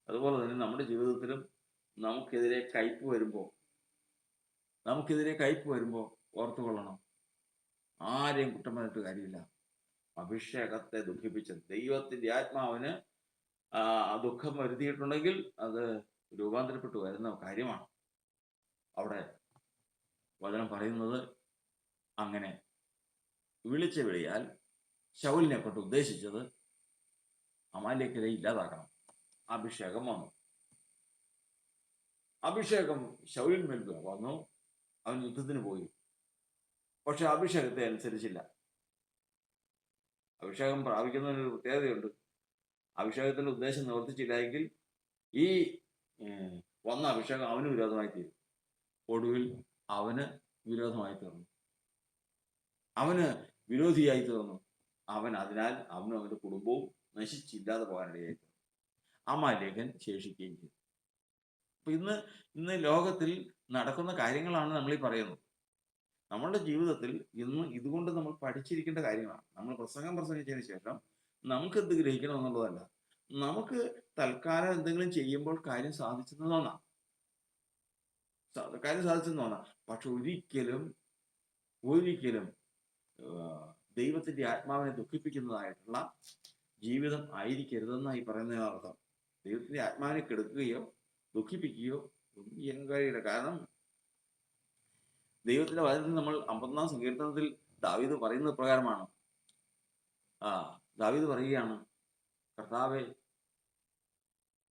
അതുപോലെ തന്നെ നമ്മുടെ ജീവിതത്തിലും നമുക്കെതിരെ കയ്പ് വരുമ്പോൾ ഓർത്തുകൊള്ളണം, ആരെയും കുറ്റം പറഞ്ഞിട്ട് കാര്യമില്ല. അഭിഷേകത്തെ ദുഃഖിപ്പിച്ചത് ദൈവത്തിന്റെ ആത്മാവിന് ദുഃഖം വരുത്തിയിട്ടുണ്ടെങ്കിൽ അത് രൂപാന്തരപ്പെട്ടു വരുന്ന കാര്യമാണ്. അവിടെ വചനം പറയുന്നത്, അങ്ങനെ വിളിച്ച വിളിയാൽ ശൗലിനെ കൊണ്ട് ഉദ്ദേശിച്ചത് അമാലേക്കരെ ഇല്ലാതാക്കണം. അഭിഷേകം വന്നു. അഭിഷേകം ശൗലിന്മേൽ വന്നു. അവൻ യുദ്ധത്തിന് പോയി. പക്ഷെ അഭിഷേകത്തെ അനുസരിച്ചില്ല. അഭിഷേകം പ്രാപിക്കുന്നതിനൊരു പ്രത്യേകതയുണ്ട്. അഭിഷേകത്തിന്റെ ഉദ്ദേശം നിവർത്തിച്ചില്ല എങ്കിൽ ഈ വന്ന അഭിഷേകം അവന് വിരോധമായി തീരും. ഒടുവിൽ അവന് വിരോധമായി തീർന്നു, അവന് വിരോധിയായി തീർന്നു. അതിനാൽ അവനും അവന്റെ കുടുംബവും നശിച്ചില്ലാതെ പോകാനിടയായി തീർന്നു. അമാലേഖൻ ശേഷിക്കുകയും ചെയ്തു. അപ്പൊ ഇന്ന് ലോകത്തിൽ നടക്കുന്ന കാര്യങ്ങളാണ് നമ്മൾ ഈ പറയുന്നത്. നമ്മളുടെ ജീവിതത്തിൽ ഇന്ന് ഇതുകൊണ്ട് നമ്മൾ പഠിച്ചിരിക്കേണ്ട കാര്യങ്ങളാണ്. നമ്മൾ പ്രസംഗിച്ചതിന് ശേഷം നമുക്ക് എന്ത് ഗ്രഹിക്കണം എന്നുള്ളതല്ല, നമുക്ക് തൽക്കാലം എന്തെങ്കിലും ചെയ്യുമ്പോൾ കാര്യം സാധിച്ചെന്ന് തോന്നാം. പക്ഷെ ഒരിക്കലും ദൈവത്തിന്റെ ആത്മാവിനെ ദുഃഖിപ്പിക്കുന്നതായിട്ടുള്ള ജീവിതം ആയിരിക്കരുതെന്നാണ് ഈ പറയുന്ന അർത്ഥം. ദൈവത്തിന്റെ ആത്മാവിനെ കെടുക്കുകയോ ദുഃഖിപ്പിക്കുകയോ ഒന്നും ചെയ്യാൻ കഴിയില്ല. കാരണം ദൈവത്തിന്റെ വചനത്തിൽ നമ്മൾ 54 സങ്കീർത്തനത്തിൽ ദാവീദ് പറയുന്നത് പ്രകാരമാണ്. ദാവീദ് പറയുകയാണ്, കർത്താവേ,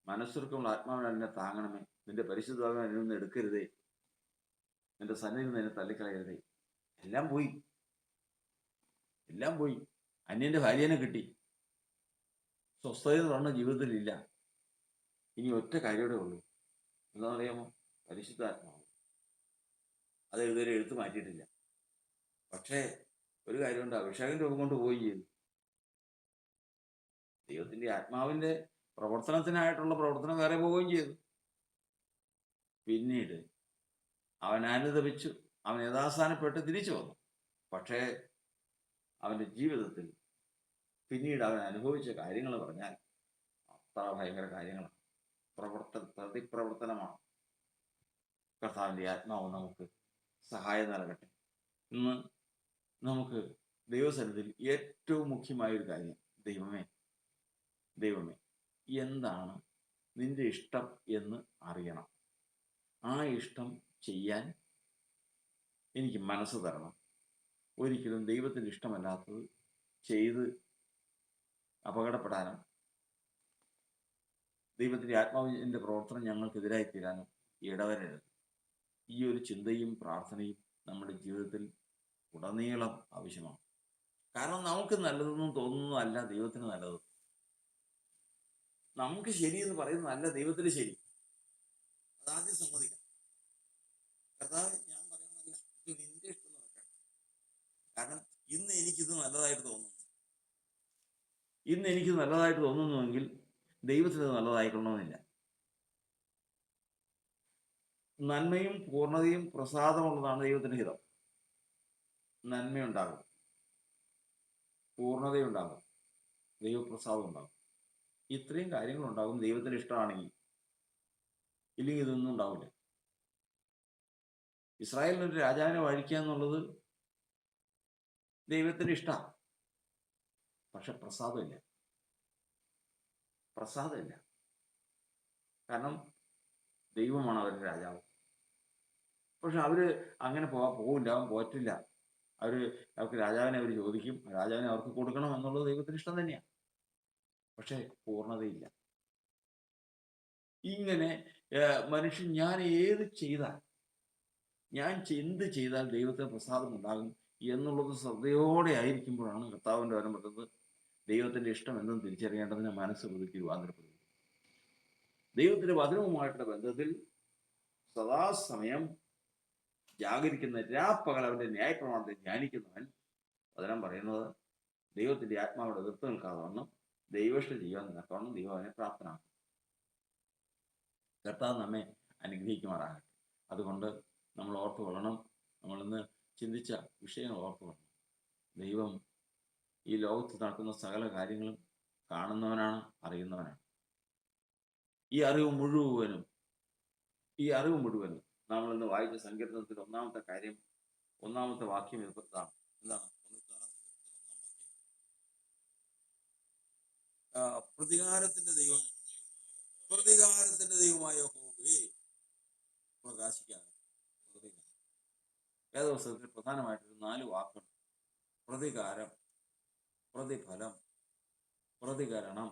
മനസ്സുറുക്കമുള്ള ആത്മാവിനെ എന്നെ താങ്ങണമേ, നിന്റെ പരിശുദ്ധാത്മാവിനെ എന്നിൽ നിന്ന് എടുക്കരുതേ, നിന്റെ സന്നിധിയിൽ നിന്ന് എന്നെ തള്ളിക്കളയരുതേ. എല്ലാം പോയി. അന്യന്റെ ഭാര്യനെ കിട്ടി, സ്വസ്ഥത എന്ന് പറഞ്ഞ ജീവിതത്തിലില്ല. ഇനി ഒറ്റ കാര്യമേ ഉള്ളൂ. എന്താണെന്നറിയാമോ? പരിശുദ്ധാത്മാവ്. അത് ഇതുവരെ എടുത്തു മാറ്റിയിട്ടില്ല. പക്ഷേ ഒരു കാര്യമുണ്ട്, അഭിഷേകം രൂപം കൊണ്ട് പോയി ചെയ്തു. ദൈവത്തിന്റെ ആത്മാവിന്റെ പ്രവർത്തനത്തിനായിട്ടുള്ള പ്രവർത്തനം വേറെ പോവുകയും ചെയ്തു. പിന്നീട് അവൻ അനുദപിച്ചു, അവൻ യഥാസ്ഥാനപ്പെട്ട് തിരിച്ചു വന്നു. പക്ഷേ അവന്റെ ജീവിതത്തിൽ പിന്നീട് അവൻ അനുഭവിച്ച കാര്യങ്ങൾ പറഞ്ഞാൽ അത്ര ഭയങ്കര കാര്യങ്ങളാണ്. പ്രതിപ്രവർത്തനമാണ്. കർത്താവിന്റെ ആത്മാവ് നമുക്ക് സഹായം നൽകട്ടെ. ഇന്ന് നമുക്ക് ദൈവസന്നിധിയിൽ ഏറ്റവും മുഖ്യമായൊരു കാര്യം, ദൈവമേ എന്താണ് നിന്റെ ഇഷ്ടം എന്ന് അറിയണം. ആ ഇഷ്ടം ചെയ്യാൻ എനിക്ക് മനസ്സ് തരണം. ഒരിക്കലും ദൈവത്തിന് ഇഷ്ടമല്ലാത്തത് ചെയ്ത് അപകടപ്പെടാനും ദൈവത്തിന്റെ ആത്മാവിന്റെ പ്രവർത്തനം ഞങ്ങൾക്കെതിരായി തീരാനും ഇടവരരുത്. ഈ ഒരു ചിന്തയും പ്രാർത്ഥനയും നമ്മുടെ ജീവിതത്തിൽ ഉടനീളം ആവശ്യമാണ്. കാരണം നമുക്ക് നല്ലതെന്നും തോന്നുന്നതല്ല ദൈവത്തിന് നല്ലത്. നമുക്ക് ശരിയെന്ന് പറയുന്നതല്ല ദൈവത്തിന് ശരി. അതാദ്യം സമ്മതിക്കാം. കർത്താവ്, ഞാൻ പറയുന്നതല്ല, നിന്റെ ഇഷ്ടം നടക്കട്ടെ. കാരണം ഇന്ന് എനിക്കിത് നല്ലതായിട്ട് തോന്നുന്നു. ഇന്ന് എനിക്ക് നല്ലതായിട്ട് തോന്നുന്നുവെങ്കിൽ ദൈവത്തിന് അത് നല്ലതായിക്കൊള്ളണമെന്നില്ല. നന്മയും പൂർണ്ണതയും പ്രസാദമുള്ളതാണ് ദൈവത്തിന്റെ ഹിതം. നന്മയുണ്ടാകും, പൂർണ്ണതയുണ്ടാകും, ദൈവപ്രസാദം ഉണ്ടാകും. ഇത്രയും കാര്യങ്ങളുണ്ടാകും ദൈവത്തിന് ഇഷ്ടമാണെങ്കിൽ. ഇല്ലെങ്കിൽ ഇതൊന്നും ഉണ്ടാവില്ല. ഇസ്രായേലിനൊരു രാജാവിനെ വാഴിക്കുക എന്നുള്ളത് ദൈവത്തിന് ഇഷ്ടമാണ്. പക്ഷെ പ്രസാദമില്ല. കാരണം ദൈവമാണ് അവരുടെ രാജാവ്. പക്ഷെ അവര് അങ്ങനെ പോകില്ല, പോറ്റില്ല. അവർക്ക് രാജാവിനെ അവർ ചോദിക്കും, രാജാവിനെ അവർക്ക് കൊടുക്കണം എന്നുള്ളത് ദൈവത്തിന് ഇഷ്ടം തന്നെയാണ്. പക്ഷെ പൂർണ്ണതയില്ല. ഇങ്ങനെ മനുഷ്യൻ ഞാൻ എന്ത് ചെയ്താൽ ദൈവത്തിന് പ്രസാദം ഉണ്ടാകും എന്നുള്ളത് ശ്രദ്ധയോടെ ആയിരിക്കുമ്പോഴാണ് കർത്താവിന്റെ വരം പറ്റുന്നത് ദൈവത്തിന്റെ ഇഷ്ടം എന്തെന്ന് തിരിച്ചറിയേണ്ടതിന് മനസ്സ് പുതുക്കി രൂപാന്തരപ്പെടുന്നു. ദൈവത്തിന്റെ വചനവുമായിട്ടുള്ള ബന്ധത്തിൽ സദാസമയം ജാഗരിക്കുന്ന, രാപ്പകൽ അവന്റെ ന്യായപ്രമാണത്തെ ധ്യാനിക്കുന്നവൻ, വചനം പറയുന്നത് ദൈവത്തിന്റെ ആത്മാവോട് എതിർത്ത് നിൽക്കാതെ വണ്ണം ദൈവേഷ്ടം ചെയ്യാൻ നിൽക്കണം ദൈവം അവനെ പ്രാപ്തനാക്കും. കർത്താവ് നമ്മെ അനുഗ്രഹിക്കുമാറാകട്ടെ. അതുകൊണ്ട് നമ്മൾ ഓർത്തു കൊള്ളണം, നമ്മളിന്ന് ചിന്തിച്ച വിഷയങ്ങൾ ഓർത്തു കൊള്ളണം. ദൈവം ഈ ലോകത്ത് നടക്കുന്ന സകല കാര്യങ്ങളും കാണുന്നവനാണ്, അറിയുന്നവനാണ്. ഈ അറിവ് മുഴുവനും നമ്മളിന്ന് വായിച്ച സങ്കീർത്തനത്തിൽ ഒന്നാമത്തെ വാക്യം ഇതാണ്. എന്താണ്? പ്രതികാരത്തിന്റെ ദൈവമായ യഹോവേ പ്രകാശിക്കാൻ. വേദപുസ്തകത്തിൽ പ്രധാനമായിട്ടൊരു 4 വാക്കുകൾ: പ്രതികാരം, പ്രതിഫലം, പ്രതികരണം,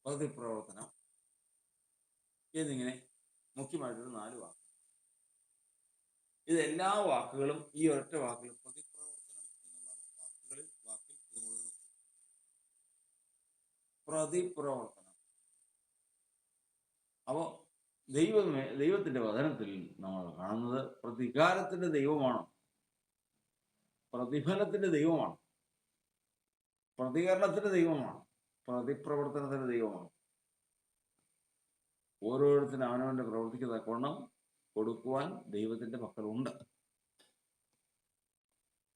പ്രതിപ്രവർത്തനം എന്നിങ്ങനെ മുഖ്യമായിട്ടൊരു 4 വാക്ക്. ഇതെല്ലാ വാക്കുകളും ഈ ഒരൊറ്റ വാക്കിൽ പ്രതിപ്രവർത്തനം എന്നുള്ള വാക്കിൽ ഇത് മുഴുവൻ പ്രതിപ്രവർത്തനം. അപ്പോ ദൈവത്തിന്റെ വചനത്തിൽ നമ്മൾ കാണുന്നത് പ്രതികാരത്തിന്റെ ദൈവമാണ്, പ്രതിഫലത്തിന്റെ ദൈവമാണ്, പ്രതികരണത്തിന്റെ ദൈവമാണ്, പ്രതിപ്രവർത്തനത്തിന്റെ ദൈവമാണ്. ഓരോരുത്തരും അവനവന്റെ പ്രവൃത്തിക്ക് തക്കവണ്ണം കൊടുക്കുവാൻ ദൈവത്തിന്റെ പക്കലുണ്ട്.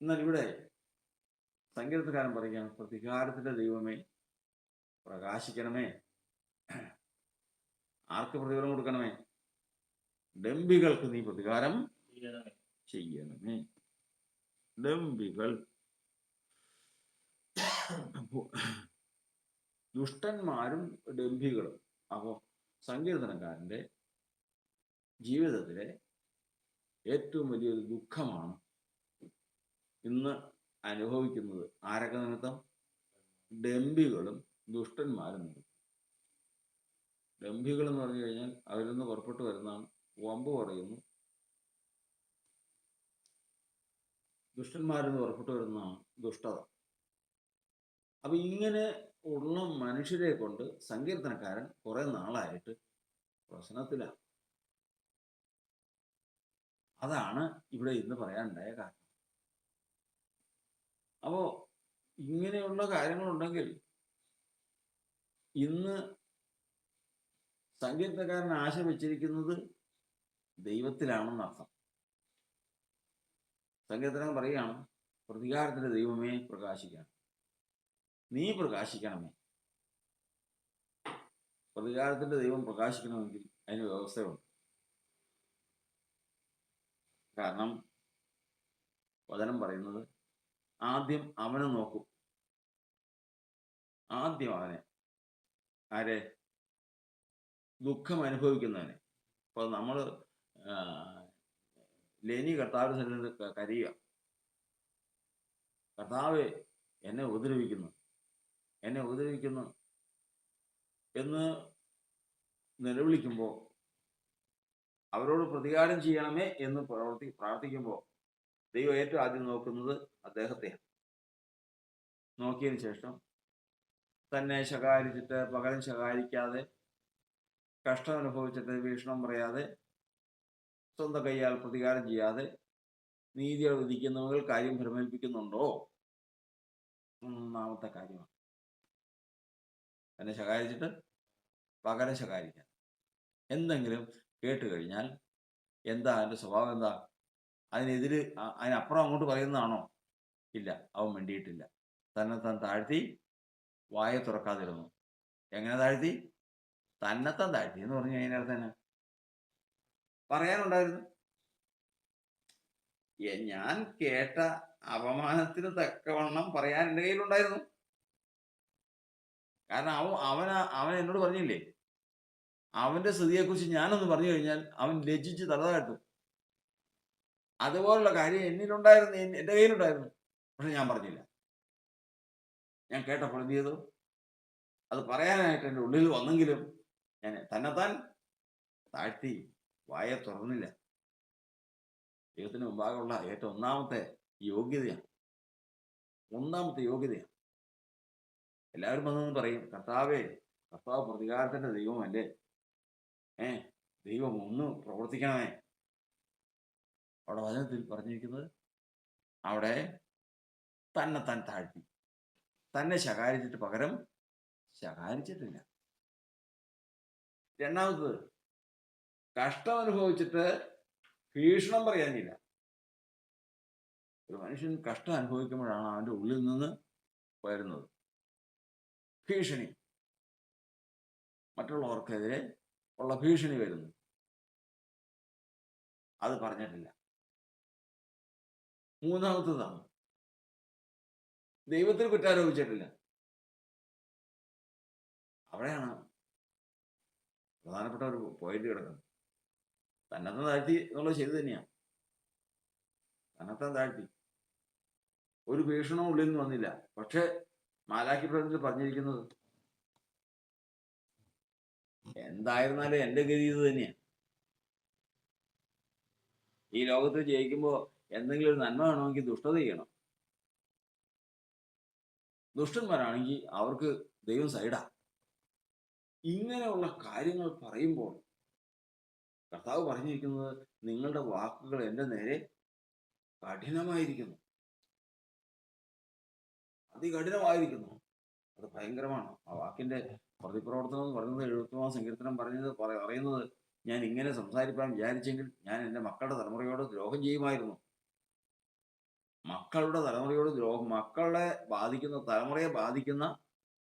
എന്നാൽ ഇവിടെ സങ്കീർത്തനക്കാരൻ പറയുകയാണ്, പ്രതികാരത്തിന്റെ ദൈവമേ പ്രകാശിക്കണമേ. ആർക്ക് പ്രതിഫലം കൊടുക്കണമേ? ഡംബികൾക്ക് നീ പ്രതികാരം ചെയ്യണമേ. ഡംബികൾ, ദുഷ്ടന്മാരും ഡംബികളും. അപ്പോൾ സങ്കീർത്തനക്കാരന്റെ ജീവിതത്തിലെ ഏറ്റവും വലിയൊരു ദുഃഖമാണ് ഇന്ന് അനുഭവിക്കുന്നത്. ആരൊക്കെ നിമിത്തം? ഡംബികളും ദുഷ്ടന്മാരും നിമിത്തം. ഡംബികൾ എന്ന് പറഞ്ഞു കഴിഞ്ഞാൽ അവരിൽ നിന്ന് പുറപ്പെട്ടു വരുന്നതാണ്. വമ്പ് പറയുന്നു. ദുഷ്ടന്മാരിൽ നിന്ന് പുറപ്പെട്ടു വരുന്നതാണ് ദുഷ്ടത. അപ്പൊ ഇങ്ങനെ ഉള്ള മനുഷ്യരെ കൊണ്ട് സങ്കീർത്തനക്കാരൻ കുറെ നാളായിട്ട് പ്രശ്നത്തിലാണ്. അതാണ് ഇവിടെ ഇന്ന് പറയാനുണ്ടായ കാരണം. അപ്പോ ഇങ്ങനെയുള്ള കാര്യങ്ങളുണ്ടെങ്കിൽ ഇന്ന് സങ്കീർത്തനക്കാരൻ ആശ വെച്ചിരിക്കുന്നത് ദൈവത്തിലാണെന്നർത്ഥം. സങ്കീർത്തനൻ പറയുകയാണ്, പ്രതികാരത്തിന്റെ ദൈവമേ പ്രകാശിക്കണം, നീ പ്രകാശിക്കണമേ. പ്രതികാരത്തിന്റെ ദൈവം പ്രകാശിക്കണമെങ്കിൽ അതിന് വ്യവസ്ഥയുണ്ട്. കാരണം വചനം പറയുന്നത് ആദ്യം അവനെ നോക്കും. ആദ്യം അവനെ, ആരെ? ദുഃഖം അനുഭവിക്കുന്നവനെ. അപ്പൊ നമ്മള് ലെനി കർത്താവിന്റെ സന്നിധിയിൽ കരയുക, കർത്താവേ എന്നെ ഉപദ്രവിക്കുന്നു എന്ന് നിലവിളിക്കുമ്പോൾ, അവരോട് പ്രതികാരം ചെയ്യണമേ എന്ന് പ്രാർത്ഥിക്കുമ്പോൾ ദൈവം ഏറ്റവും ആദ്യം നോക്കുന്നത് അദ്ദേഹത്തെയാണ്. നോക്കിയതിന് ശേഷം തന്നെ ശകാരിച്ചിട്ട് പകരം ശകാരിക്കാതെ, കഷ്ടം അനുഭവിച്ചിട്ട് വീക്ഷണം പറയാതെ, സ്വന്തം കൈയാൽ പ്രതികാരം ചെയ്യാതെ നീതിയോടെ വിധിക്കുന്നവർ കാര്യം ഫലമേൽപ്പിക്കുന്നുണ്ടോ? ഒന്നാമത്തെ കാര്യമാണ്. എന്നെ ശകാരിച്ചിട്ട് പകരം ശകാരിക്കാൻ. എന്തെങ്കിലും കേട്ട് കഴിഞ്ഞാൽ എന്താ അതിൻ്റെ സ്വഭാവം? എന്താ അതിനെതിര് അതിനപ്പുറം അങ്ങോട്ട് പറയുന്നതാണോ? ഇല്ല, അവൻ വേണ്ടിയിട്ടില്ല. തന്നെത്താൻ താഴ്ത്തി വായ തുറക്കാതിരുന്നു. എങ്ങനെ താഴ്ത്തി? തന്നെത്താൻ താഴ്ത്തി എന്ന് പറഞ്ഞു കഴിഞ്ഞാൽ തന്നെ പറയാനുണ്ടായിരുന്നു. ഞാൻ കേട്ട അപമാനത്തിന് തക്കവണ്ണം പറയാൻ എൻ്റെ കയ്യിലുണ്ടായിരുന്നു. കാരണം അവൻ എന്നോട് പറഞ്ഞില്ലേ, അവന്റെ സ്ഥിതിയെക്കുറിച്ച് ഞാനൊന്ന് പറഞ്ഞു കഴിഞ്ഞാൽ അവൻ ലജ്ജിച്ച് തല താഴ്ത്തും. അതുപോലുള്ള കാര്യം എന്നിലുണ്ടായിരുന്നു, എൻ്റെ കയ്യിലുണ്ടായിരുന്നു. പക്ഷെ ഞാൻ പറഞ്ഞില്ല. ഞാൻ കേട്ടപ്പോൾ എന്ത് ചെയ്തു? അത് പറയാനായിട്ട് എൻ്റെ ഉള്ളിൽ വന്നെങ്കിലും ഞാൻ തന്നെത്താൻ താഴ്ത്തി വായ തുറന്നില്ല. ദൈവത്തിന് മുമ്പാകെയുള്ള ഏറ്റവും ഒന്നാമത്തെ യോഗ്യതയാണ്. എല്ലാവരും വന്നെന്ന് പറയും, കർത്താവ് പ്രതികാരത്തിന്റെ ദൈവമല്ലേ, ദൈവം ഒന്ന് പ്രവർത്തിക്കണമേ. അവിടെ വചനത്തിൽ പറഞ്ഞിരിക്കുന്നത് അവിടെ തന്നെത്താൻ താഴ്ത്തി, തന്നെ ശകാരിച്ചിട്ട് പകരം ശകാരിച്ചിട്ടില്ല. രണ്ടാമത്തത്, കഷ്ടം അനുഭവിച്ചിട്ട് ഭീഷണം പറയാനില്ല. ഒരു മനുഷ്യൻ കഷ്ടം അനുഭവിക്കുമ്പോഴാണ് അവൻ്റെ ഉള്ളിൽ നിന്ന് വരുന്നത് ഭീഷണി, മറ്റുള്ളവർക്കെതിരെ ഉള്ള ഭീഷണി വരുന്നു. അത് പറഞ്ഞിട്ടില്ല. മൂന്നാമത്തതാണ്, ദൈവത്തിന് കുറ്റാരോപിച്ചിട്ടില്ല. അവിടെയാണ് പ്രധാനപ്പെട്ട ഒരു പോയിന്റ് കിടക്കുന്നത്. തന്നെത്താൻ താഴ്ത്തി എന്നുള്ളത് ശരി തന്നെയാണ്. തന്നെത്താൻ താഴ്ത്തി, ഒരു ഭീഷണവും ഉള്ളിൽ നിന്ന് വന്നില്ല. പക്ഷെ മാലാഖി പ്രവചനത്തിൽ പറഞ്ഞിരിക്കുന്നത് എന്തായിരുന്നാലും എൻ്റെ ഗതി ഇത് തന്നെയാണ്. ഈ ലോകത്തിൽ ജയിക്കുമ്പോൾ എന്തെങ്കിലും ഒരു നന്മ വേണമെങ്കിൽ ദുഷ്ടത ചെയ്യണം. ദുഷ്ടന്മാരാണെങ്കിൽ അവർക്ക് ദൈവം സൈഡാ. ഇങ്ങനെയുള്ള കാര്യങ്ങൾ പറയുമ്പോൾ കർത്താവ് പറഞ്ഞിരിക്കുന്നത്, നിങ്ങളുടെ വാക്കുകൾ എൻ്റെ നേരെ കഠിനമായിരിക്കുന്നു, അതികഠിനമായിരിക്കുന്നു. അത് ഭയങ്കരമാണ്. ആ വാക്കിന്റെ പ്രതിപ്രവർത്തനം എന്ന് പറയുന്നത് 70-ാം സങ്കീർത്തനം പറയുന്നത്, ഞാൻ ഇങ്ങനെ സംസാരിക്കാൻ വിചാരിച്ചെങ്കിൽ ഞാൻ എൻ്റെ മക്കളുടെ തലമുറയോട് ദ്രോഹം ചെയ്യുമായിരുന്നു. മക്കളെ ബാധിക്കുന്ന, തലമുറയെ ബാധിക്കുന്ന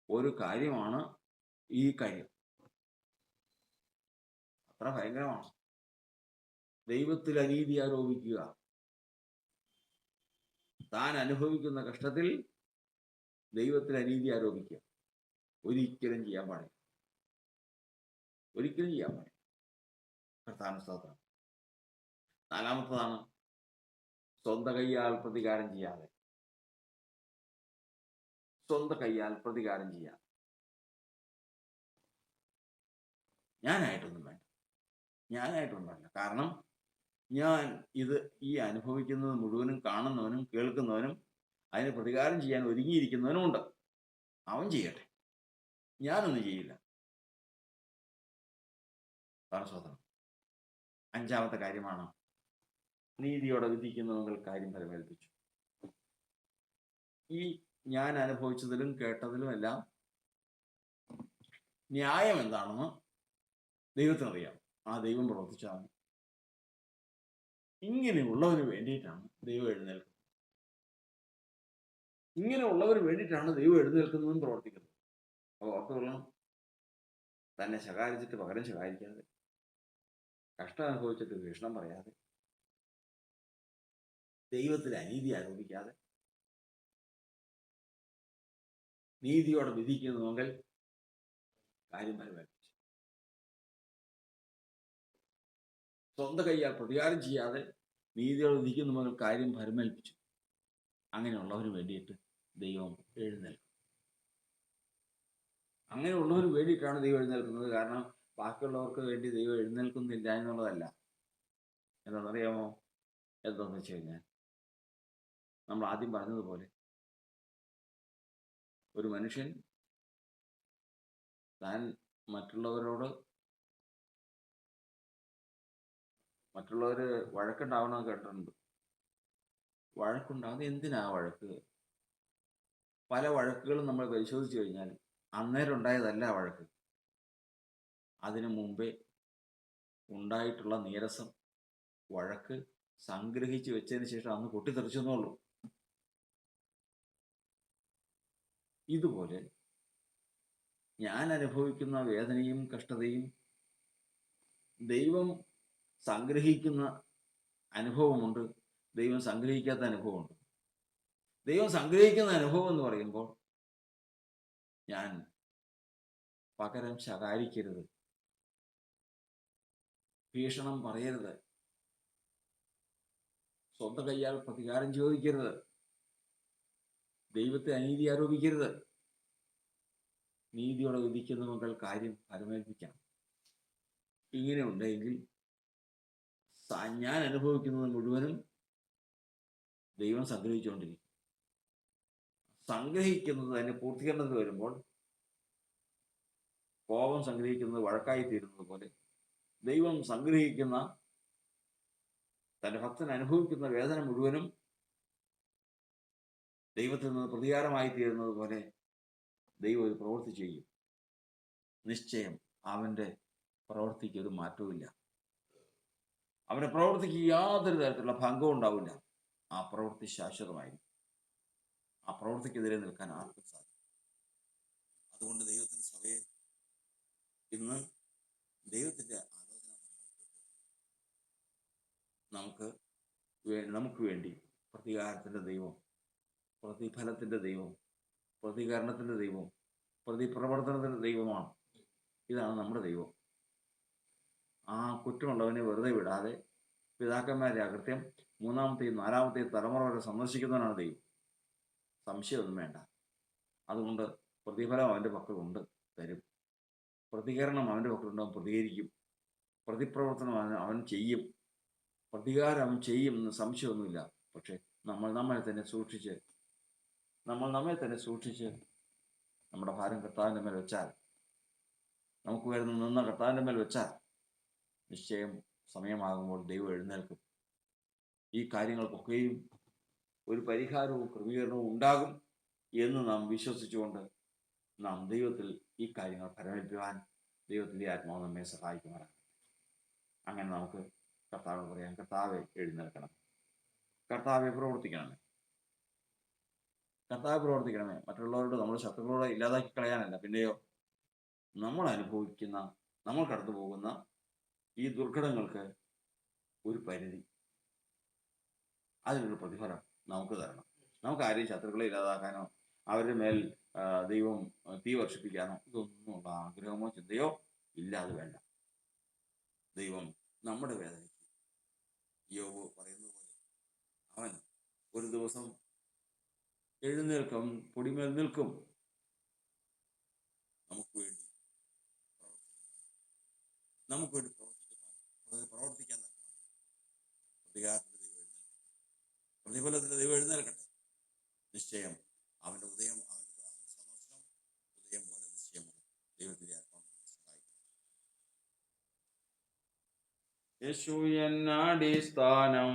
ഒരു കാര്യമാണ് ഈ കാര്യം. അത്ര ഭയങ്കരമാണ്. ദൈവത്തിൽ അനീതി ആരോപിക്കുക, താൻ അനുഭവിക്കുന്ന കഷ്ടത്തിൽ ദൈവത്തിൽ അനീതി ആരോപിക്കുക, ഒരിക്കലും ചെയ്യാൻ പാടില്ല. കർത്താവിന് സ്തോത്രം. നാലാമത്തതാണ്, സ്വന്തം കൈയാൽ പ്രതികാരം ചെയ്യാതെ. ഞാനായിട്ടൊന്നും വേണ്ട. കാരണം ഞാൻ ഈ അനുഭവിക്കുന്നത് മുഴുവനും കാണുന്നവനും കേൾക്കുന്നവനും അതിന് പ്രതികാരം ചെയ്യാൻ ഒരുങ്ങിയിരിക്കുന്നവനും ഉണ്ട്. അവൻ ചെയ്യട്ടെ, ഞാനൊന്നും ചെയ്യില്ല. സ്വതന്ത്രം. അഞ്ചാമത്തെ കാര്യമാണ്, നീതിയോടെ വിധിക്കുന്നവങ്ങൾ കാര്യം ഫലമേൽപ്പിച്ചു. ഈ ഞാൻ അനുഭവിച്ചതിലും കേട്ടതിലും എല്ലാം ന്യായം എന്താണെന്ന് ദൈവത്തിനറിയാം. ആ ദൈവം പ്രവർത്തിച്ചാണ്. ഇങ്ങനെയുള്ളവന് വേണ്ടിയിട്ടാണ് ദൈവം എഴുന്നേൽക്കുന്നതും പ്രവർത്തിക്കുന്നത്. അപ്പോൾ ഓർത്തുകൊള്ളണം, തന്നെ ശകാരിച്ചിട്ട് പകരം ശകാരിക്കാതെ, കഷ്ടം അനുഭവിച്ചിട്ട് ഭീഷണം പറയാതെ, ദൈവത്തിൽ അനീതി ആരോപിക്കാതെ, നീതിയോടെ വിധിക്കുന്നവങ്ങൾ കാര്യം ഫലമേൽപ്പിച്ചു. സ്വന്തം കൈയാൽ പ്രതികാരം ചെയ്യാതെ നീതിയോടെ വിധിക്കുന്നവങ്ങൾ കാര്യം ഫലമേൽപ്പിച്ചു. അങ്ങനെയുള്ളവന് വേണ്ടിയിട്ട് ദൈവം എഴുന്നേൽക്കും. അങ്ങനെയുള്ളവന് വേണ്ടിയിട്ടാണ് ദൈവം എഴുന്നേൽക്കുന്നത്. കാരണം ബാക്കിയുള്ളവർക്ക് വേണ്ടി ദൈവം എഴുന്നേൽക്കുന്നില്ല എന്നുള്ളതല്ല. എന്താണെന്നറിയാമോ? എന്താണെന്ന് വെച്ച് കഴിഞ്ഞാൽ, നമ്മൾ ആദ്യം പറഞ്ഞതുപോലെ, ഒരു മനുഷ്യൻ താൻ മറ്റുള്ളവർ വഴക്കുണ്ടാവണമെന്ന് കേട്ടിട്ടുണ്ട്. വഴക്കുണ്ടാകുന്നത് എന്തിനാ വഴക്ക്? പല വഴക്കുകളും നമ്മൾ പരിശോധിച്ചു കഴിഞ്ഞാൽ അന്നേരം ഉണ്ടായതല്ല വഴക്ക്, അതിനു മുമ്പേ ഉണ്ടായിട്ടുള്ള നീരസം, വഴക്ക് സംഗ്രഹിച്ചു വെച്ചതിന് ശേഷം അന്ന് പൊട്ടിത്തെറിച്ചെന്നുള്ളൂ. ഇതുപോലെ ഞാൻ അനുഭവിക്കുന്ന വേദനയും കഷ്ടതയും ദൈവം സംഗ്രഹിക്കുന്ന അനുഭവമുണ്ട്, ദൈവം സംഗ്രഹിക്കാത്ത അനുഭവമുണ്ട്. ദൈവം സംഗ്രഹിക്കുന്ന അനുഭവം എന്ന് പറയുമ്പോൾ ഞാൻ പകരം ശകാരിക്കരുത്, ഭീഷണം പറയരുത്, സ്വന്തം കൈയാൽ പ്രതികാരം ചോദിക്കരുത്, ദൈവത്തെ അനീതി ആരോപിക്കരുത്. നീതിയോടെ വിധിക്കുന്ന മക്കൾ കാര്യം ഫലമേൽപ്പിക്കണം. ഇങ്ങനെ ഉണ്ടെങ്കിൽ ഞാൻ അനുഭവിക്കുന്നത് മുഴുവനും ദൈവം സംഗ്രഹിച്ചുകൊണ്ടിരിക്കും. സംഗ്രഹിക്കുന്നത് അതിന്റെ പൂർത്തീകരണത്തിൽ വരുമ്പോൾ കോപം സംഗ്രഹിക്കുന്നത് വഴക്കായി തീരുന്നത് പോലെ ദൈവം സംഗ്രഹിക്കുന്ന തന്റെ ഭക്തൻ അനുഭവിക്കുന്ന വേദന മുഴുവനും ദൈവത്തിൽ നിന്ന് പ്രതികാരമായി തീരുന്നത് പോലെ ദൈവം ഒരു പ്രവൃത്തി ചെയ്യും. നിശ്ചയം അവന്റെ പ്രവൃത്തിക്ക് ഒരു മാറ്റവുമില്ല. അവന്റെ പ്രവൃത്തിക്ക് യാതൊരു തരത്തിലുള്ള ഭംഗവും ഉണ്ടാവില്ല. ആ പ്രവൃത്തി ശാശ്വതമായിരിക്കും. ആ പ്രവൃത്തിക്കെതിരെ നിൽക്കാൻ ആർക്കും സാധിക്കും. അതുകൊണ്ട് ദൈവത്തിന്റെ സഭയെ ഇന്ന് ദൈവത്തിന്റെ ആലോചന നമുക്ക് വേണ്ടി പ്രതികാരത്തിന്റെ ദൈവം, പ്രതിഫലത്തിന്റെ ദൈവം, പ്രതികരണത്തിന്റെ ദൈവം, പ്രതിപ്രവർത്തനത്തിന്റെ ദൈവമാണ്. ഇതാണ് നമ്മുടെ ദൈവം. ആ കുറ്റമുള്ളവനെ വെറുതെ വിടാതെ പിതാക്കന്മാരുടെ അകൃത്യം മൂന്നാമത്തെയും നാലാമത്തെയും തലമുറ വരെ സന്ദർശിക്കുന്നവനാണ് ദൈവം. സംശയമൊന്നും വേണ്ട. അതുകൊണ്ട് പ്രതിഫലം അവൻ്റെ പക്കലുണ്ട്, തരും. പ്രതികരണം അവൻ്റെ പക്കലുണ്ടാവും, പ്രതികരിക്കും. പ്രതിപ്രവർത്തനം അവൻ ചെയ്യും, പ്രതികാരം അവൻ ചെയ്യും എന്ന് സംശയമൊന്നുമില്ല. പക്ഷെ നമ്മൾ നമ്മെ തന്നെ സൂക്ഷിച്ച് നമ്മുടെ ഭാരം കർത്താവിൻ്റെ മേൽ വെച്ചാൽ, നമുക്ക് വരുന്ന നിന്ന കർത്താവിൻ്റെ മേൽ വെച്ചാൽ നിശ്ചയം സമയമാകുമ്പോൾ ദൈവം എഴുന്നേൽക്കും. ഈ കാര്യങ്ങൾക്കൊക്കെയും ഒരു പരിഹാരവും ക്രമീകരണവും ഉണ്ടാകും എന്ന് നാം വിശ്വസിച്ചുകൊണ്ട് നാം ദൈവത്തിൽ ഈ കാര്യങ്ങൾ ഫലമേൽപ്പിക്കാൻ ദൈവത്തിൻ്റെ ആത്മാവ് നമ്മെ സഹായിക്കുമാറാണ്. അങ്ങനെ നമുക്ക് കർത്താവ് പറയാം, കർത്താവെ എഴുന്നേൽക്കണം, കർത്താവെ പ്രവർത്തിക്കണമേ, കർത്താവ് പ്രവർത്തിക്കണമേ. മറ്റുള്ളവരോട് നമ്മൾ ശത്രുക്കളോട് ഇല്ലാതാക്കി കളയാനല്ല, പിന്നെയോ നമ്മൾ കടന്നു പോകുന്ന ഈ ദുർഘടങ്ങൾക്ക് ഒരു പരിധി, അതിനൊരു പ്രതിഫലം നമുക്ക് തരണം. നമുക്ക് ആരെയും ശത്രുക്കളെ ഇല്ലാതാക്കാനോ അവരുടെ മേൽ ദൈവം തീ വർഷിപ്പിക്കാനോ ഇതൊന്നുമുള്ള ആഗ്രഹമോ ചിന്തയോ ഇല്ലാതെ വേണ്ട. ദൈവം നമ്മുടെ വേദനയ്ക്ക്, യോബ് പറയുന്നത് പോലെ, അവൻ ഒരു ദിവസം എഴുന്നേൽക്കും, പൊടിമേൽ നിൽക്കും, നമുക്ക് വേണ്ടി പ്രവർത്തിക്കാൻ പ്രതിഫലത്തിന്റെ ദൈവം എഴുന്നേൽക്കട്ടെ. നിശ്ചയം അവന്റെ ഉദയം, അവന്റെ സന്ദർശനം ഉദയം പോലെ നിശ്ചയമാണ്. ദൈവത്തിന്റെ ആത്മാവിനെ സഹായിക്കും. യേശു എന്നാടിസ്ഥാനം